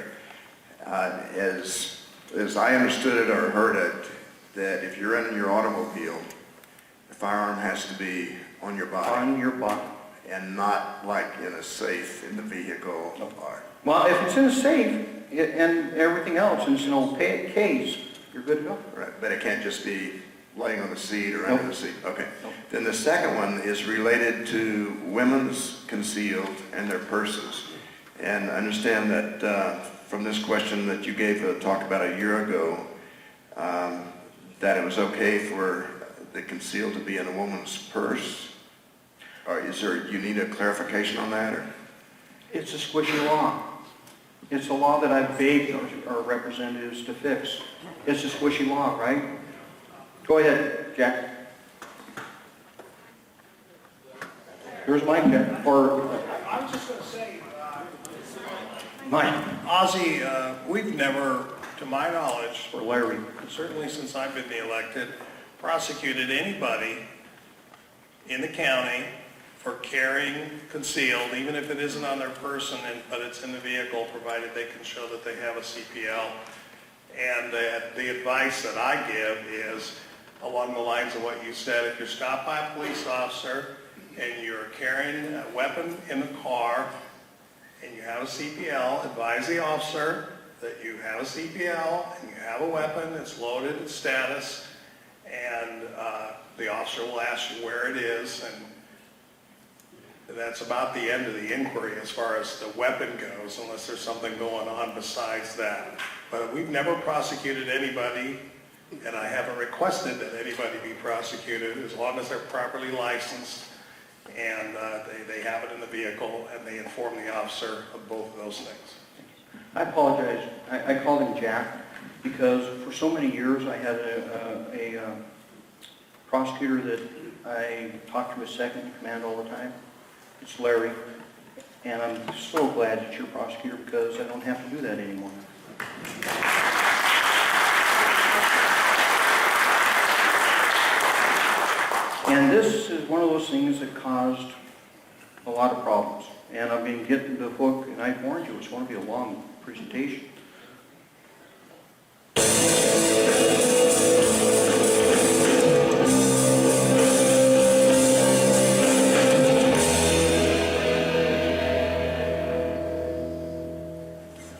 As I understood it or heard it, that if you're in your automobile, the firearm has to be on your body. On your body. And not like in a safe in the vehicle. Well, if it's in a safe, and everything else, and it's an opaque case, you're good to go. Right, but it can't just be laying on the seat or under the seat. Okay. Then the second one is related to women's concealed and their purses. And I understand that from this question that you gave a talk about a year ago, that it was okay for the concealed to be in a woman's purse. Or you need a clarification on that? Or? It's a squishy law. It's a law that I've begged our representatives to fix. It's a squishy law, right? Go ahead, Jack. Here's Mike, or I was just going to say, Mike. Ozzie, we've never, to my knowledge, Or Larry. certainly since I've been elected, prosecuted anybody in the county for carrying concealed, even if it isn't on their person, but it's in the vehicle, provided they can show that they have a CPL. And the advice that I give is along the lines of what you said. If you're stopped by a police officer and you're carrying a weapon in the car and you have a CPL, advise the officer that you have a CPL and you have a weapon, it's loaded, it's status, and the officer will ask you where it is, and that's about the end of the inquiry as far as the weapon goes, unless there's something going on besides that. But we've never prosecuted anybody, and I haven't requested that anybody be prosecuted, as long as they're properly licensed and they have it in the vehicle and they inform the officer of both of those things. I apologize. I called him Jack because for so many years I had a prosecutor that I talked to as second in command all the time. It's Larry. And I'm so glad that you're a prosecutor because I don't have to do that anymore. And this is one of those things that caused a lot of problems. And I've been getting the hook, and I warned you, it's going to be a long presentation.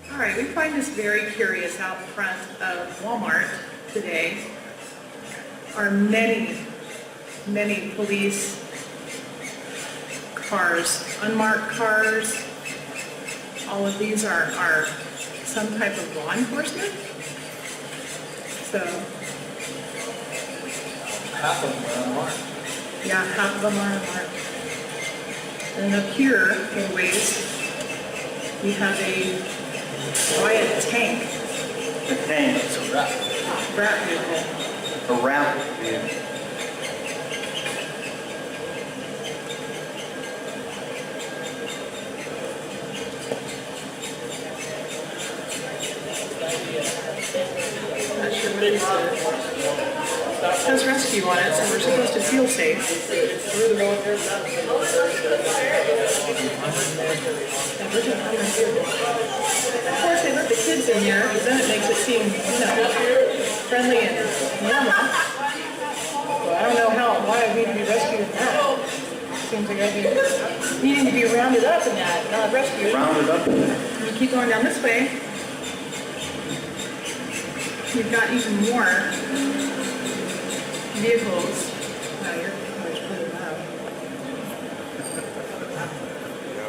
All right, we find this very curious. Out front of Walmart today are many police cars, unmarked cars. All of these are some type of law enforcement. So Half of them are unmarked. yeah, half of them are unmarked. And up here, a ways, we have a riot tank. A tank. It's a wrap. Rat vehicle. A rat vehicle. Not sure what it is. It says rescue on it, so we're supposed to feel safe. Of course, they let the kids in here, because then it makes it seem, friendly and normal. Well, I don't know why we'd be rescuing that. Seems like I'd be needing to be rounded up in that, not rescued. Rounded up in there. And you keep going down this way, you've got even more vehicles. Wow, your car's pretty loud.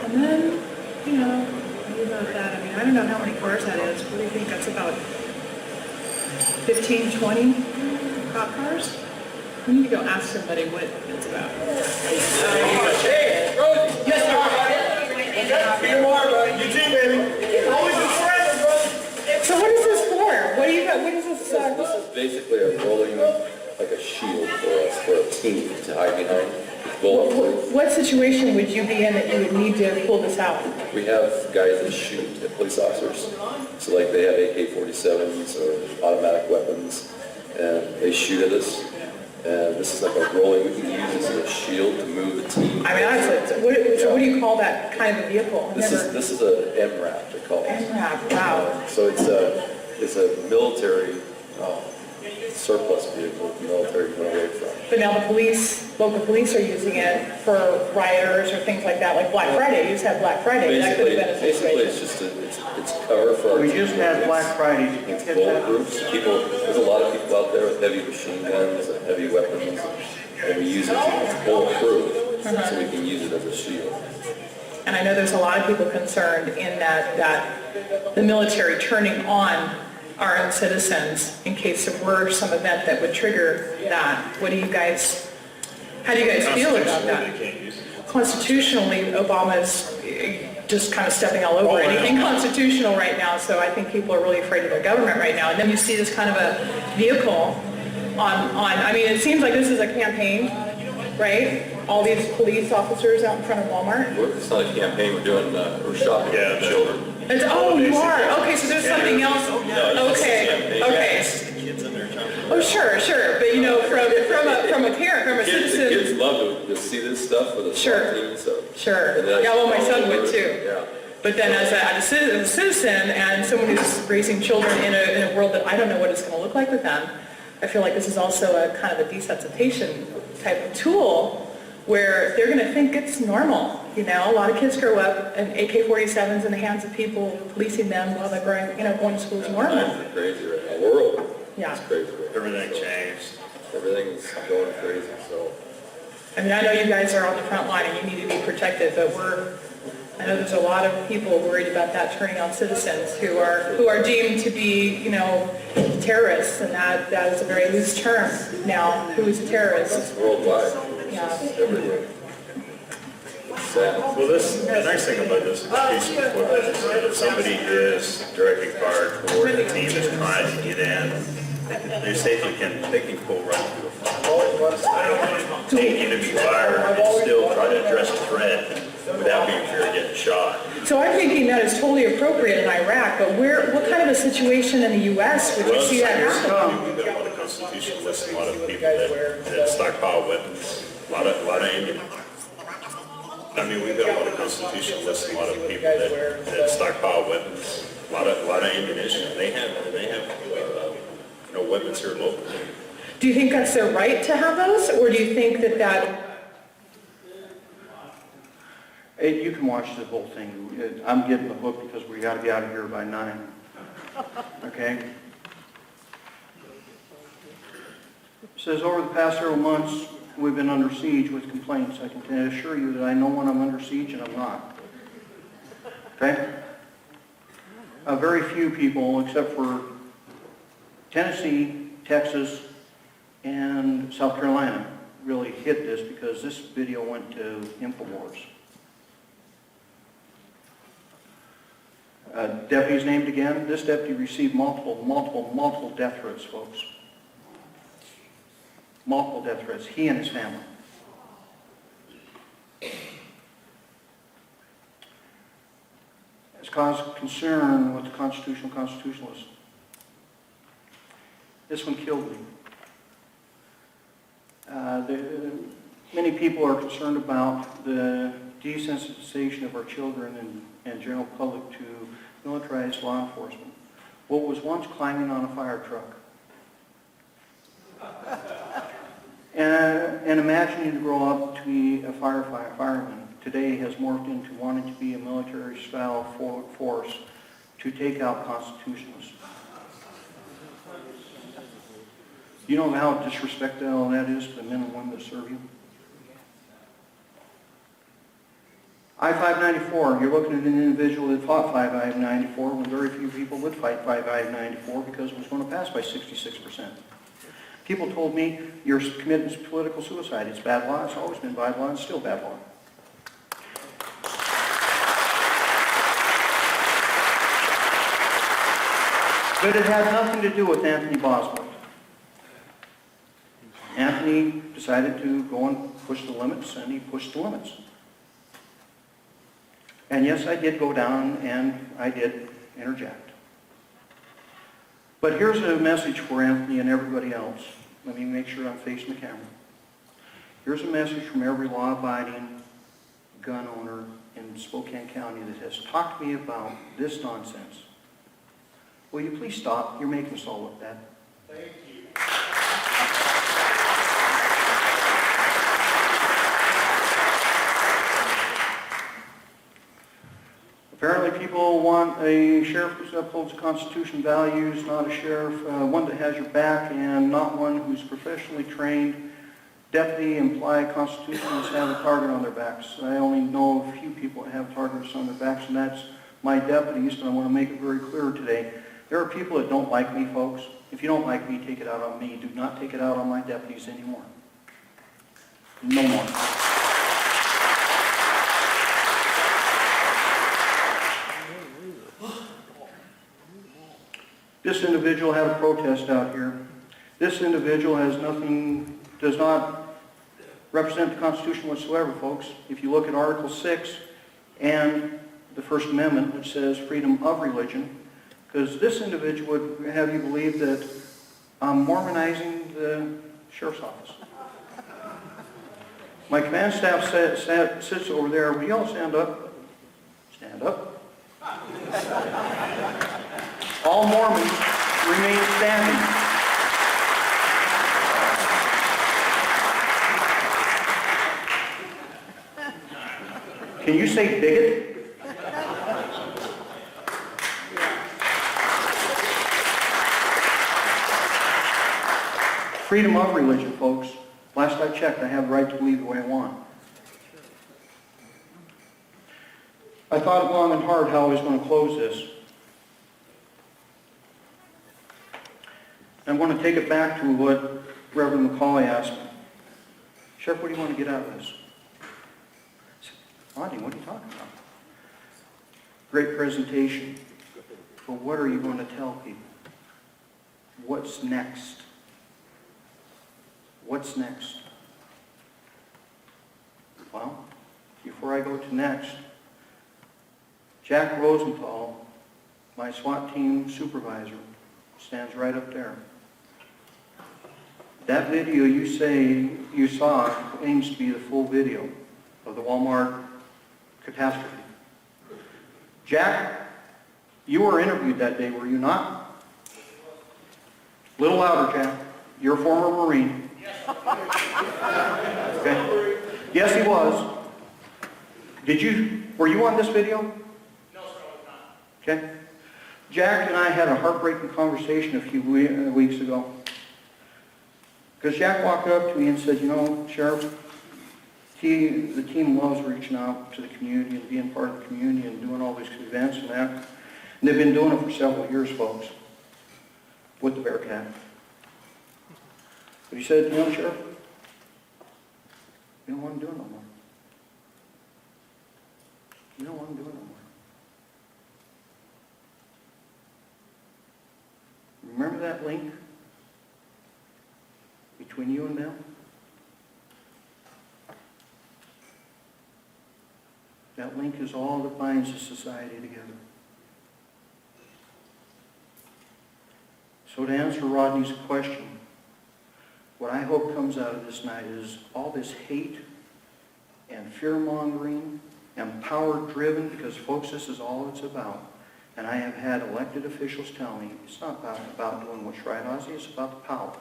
And then, what about that? I mean, I don't know how many cars that is. What do you think? That's about 15, 20 cop cars? We need to go ask somebody what it's about. Hey, Rosie. Yes, sir. Be tomorrow, you too, baby. Always be forever, bro. So what is this for? What do you got? What is this? This is basically a rolling, like a shield for us, for a team to hide behind. What situation would you be in that you would need to pull this out? We have guys that shoot at police officers. So like they have AK-47s or automatic weapons, and they shoot at us. And this is like a rolling, we can use this as a shield to move the team. I mean, honestly, what do you call that kind of a vehicle? This is an MRAP, they call it. MRAP, wow. So it's a military surplus vehicle the military went away from. But now the police, local police are using it for rioters or things like that, like Black Friday. You used to have Black Friday. That could have been a Basically, situation. it's just it's cover for our We just had Black Friday. It's bulletproof. There's a lot of people out there with heavy machine guns and heavy weapons, and we use it. It's bulletproof, so we can use it as a shield. And I know there's a lot of people concerned in that the military turning on our own citizens in case there were some event that would trigger that. How do you guys feel about that? Constitutionally, Obama's just kind of stepping all over anything constitutional right now, so I think people are really afraid of their government right now. And then you see this kind of a vehicle I mean, it seems like this is a campaign, right? All these police officers out in front of Walmart. It's not a campaign, we're shopping for children. You are? Okay, so there's something else. Okay. Oh, sure. But you know, from a parent, from a citizen. The kids love to see this stuff with a SWAT team, so. Sure. Yeah, well, my son would too. Yeah. But then as a citizen and someone who's raising children in a world that I don't know what it's going to look like with them, I feel like this is also a kind of a desensitization type of tool where they're going to think it's normal. You know, a lot of kids grow up and AK-47s in the hands of people policing them while they're going to school is normal. It's crazy right now. The world. Yeah. It's crazy. Everything changed. Everything's going crazy, so. I mean, I know you guys are on the front line and you need to be protected, but I know there's a lot of people worried about that turning on citizens who are deemed to be, you know, terrorists, and that is a very loose term now. Who is a terrorist? It's worldwide. Yeah. Everywhere. Well, the nice thing about this education equipment is that if somebody is directing fire toward the team that's trying to get in, they safely they can pull right through a fire. Take enemy fire and still try to address the threat without being feared of getting shot. So I'm thinking that is totally appropriate in Iraq, but what kind of a situation in the U.S. would you see that happen? We've got a lot of constitutionalists, a lot of people that stockpile weapons, a lot of ammunition. I mean, we've got a lot of constitutionalists, a lot of people that stockpile weapons, a lot of ammunition. They have weapons here locally. Do you think that's their right to have those, or do you think that You can watch the whole thing. I'm getting the hook because we got to be out of here by 9. Okay? It says, over the past several months, we've been under siege with complaints. I can assure you that I know when I'm under siege and I'm not. Okay? Very few people, except for Tennessee, Texas, and South Carolina, really hit this because this video went to InfoWars. Deputy's named again. This deputy received multiple death threats, folks. Multiple death threats, he and his family. It's caused concern with the constitutionalists. This one killed me. Many people are concerned about the desensitization of our children and general public to militarized law enforcement. What was once climbing on a fire truck and imagining to grow up to be a fireman today has morphed into wanting to be a military-style force to take out constitutionalists. You know how disrespectful that is to the men and women that serve you? I-594, you're looking at an individual that fought I-594 when very few people would fight I-594 because it was going to pass by 66%. People told me you're committing political suicide. It's bad law. It's always been bad law. It's still bad law. But it had nothing to do with Anthony Boswell. Anthony decided to go and push the limits, and he pushed the limits. And yes, I did go down and I did interject. But here's a message for Anthony and everybody else. Let me make sure I'm facing the camera. Here's a message from every law-abiding gun owner in Spokane County that has talked to me about this nonsense. Will you please stop? You're making us all look bad. Thank you. want a sheriff who upholds the Constitution values, not a sheriff, one that has your back, and not one who's professionally trained. Deputy imply constitutionalists have a target on their backs. I only know a few people that have targets on their backs, and that's my deputies, but I want to make it very clear today. There are people that don't like me, folks. If you don't like me, take it out on me. Do not take it out on my deputies anymore. No more. This individual had a protest out here. This individual does not represent the Constitution whatsoever, folks. If you look at Article 6 and the First Amendment, which says freedom of religion, because this individual would have you believe that I'm Mormonizing the sheriff's office. My command staff sits over there. Will you all stand up? Stand up. All Mormons remain standing. Can you say bigot? Freedom of religion, folks. Last I checked, I have the right to believe the way I want. I thought long and hard how I was going to close this. I want to take it back to what Reverend McCauley asked me. Sheriff, what do you want to get out of this? I said, Ozzie, what are you talking about? Great presentation. But what are you going to tell people? What's next? What's next? Well, before I go to next, Jack Rosenthal, my SWAT team supervisor, stands right up there. That video you say you saw claims to be the full video of the Walmart catastrophe. Jack, you were interviewed that day, were you not? A little louder, Jack. You're a former Marine. Okay. Yes, he was. Were you on this video? No, sir, I was not. Okay. Jack and I had a heartbreaking conversation a few weeks ago. Because Jack walked up to me and said, you know, Sheriff, the team loves reaching out to the community and being part of the community and doing all these events and that. And they've been doing it for several years, folks, with the Bearcat. But he said, you know, Sheriff, we don't want to do it no more. We don't want to do it no more. Remember that link between you and them? That link is all that binds the society together. So to answer Rodney's question, what I hope comes out of this night is all this hate and fear-mongering and power-driven, because, folks, this is all it's about. And I have had elected officials tell me, it's not about doing what's right, Ozzie, it's about the power.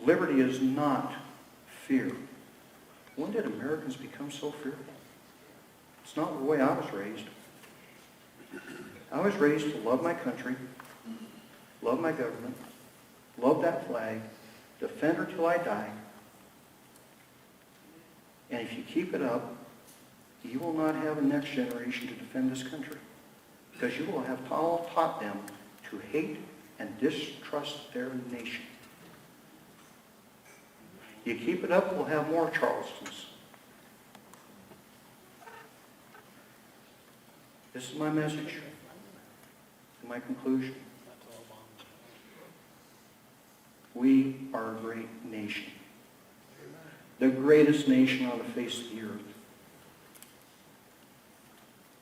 Liberty is not fear. When did Americans become so fearful? It's not the way I was raised. I was raised to love my country, love my government, love that flag, defend her till I die. And if you keep it up, you will not have a next generation to defend this country, because you will have taught them to hate and distrust their nation. You keep it up, we'll have more Charlestons. This is my message, my conclusion. We are a great nation. The greatest nation on the face of the earth.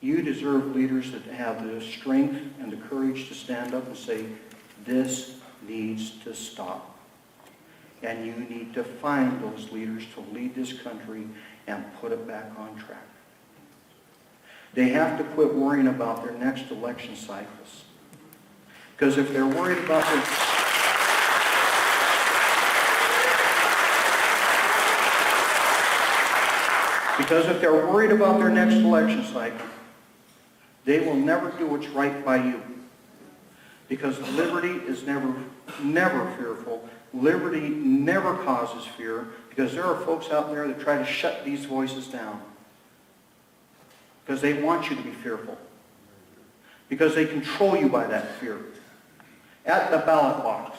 You deserve leaders that have the strength and the courage to stand up and say, this needs to stop. And you need to find those leaders to lead this country and put it back on track. They have to quit worrying about their next election cycles. Because if they're worried about their... Because if they're worried about their next election cycle, they will never do what's right by you. Because liberty is never fearful. Liberty never causes fear, because there are folks out there that try to shut these voices down. Because they want you to be fearful. Because they control you by that fear. At the ballot box.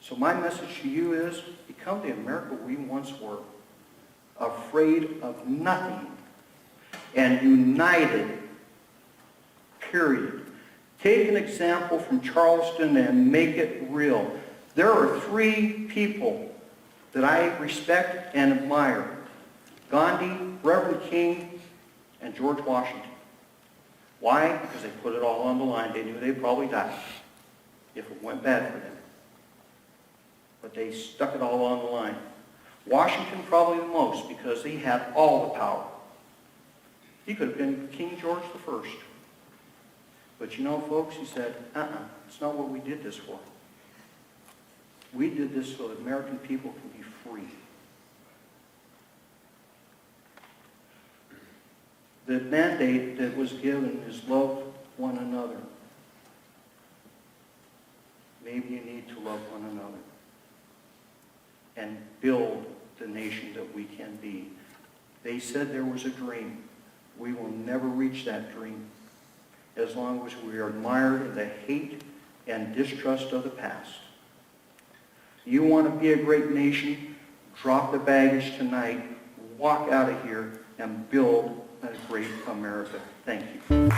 So my message to you is, become the America we once were. Afraid of nothing. And united. Period. Take an example from Charleston and make it real. There are 3 people that I respect and admire. Gandhi, Reverend King, and George Washington. Why? Because they put it all on the line. They knew they'd probably die if it went bad for them. But they stuck it all on the line. Washington probably the most, because he had all the power. He could have been King George I. But you know, folks, he said, it's not what we did this for. We did this so that American people can be free. The mandate that was given is love one another. Maybe you need to love one another and build the nation that we can be. They said there was a dream. We will never reach that dream as long as we are admired of the hate and distrust of the past. You want to be a great nation? Drop the baggage tonight, walk out of here, and build a great America. Thank you.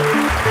Thank you.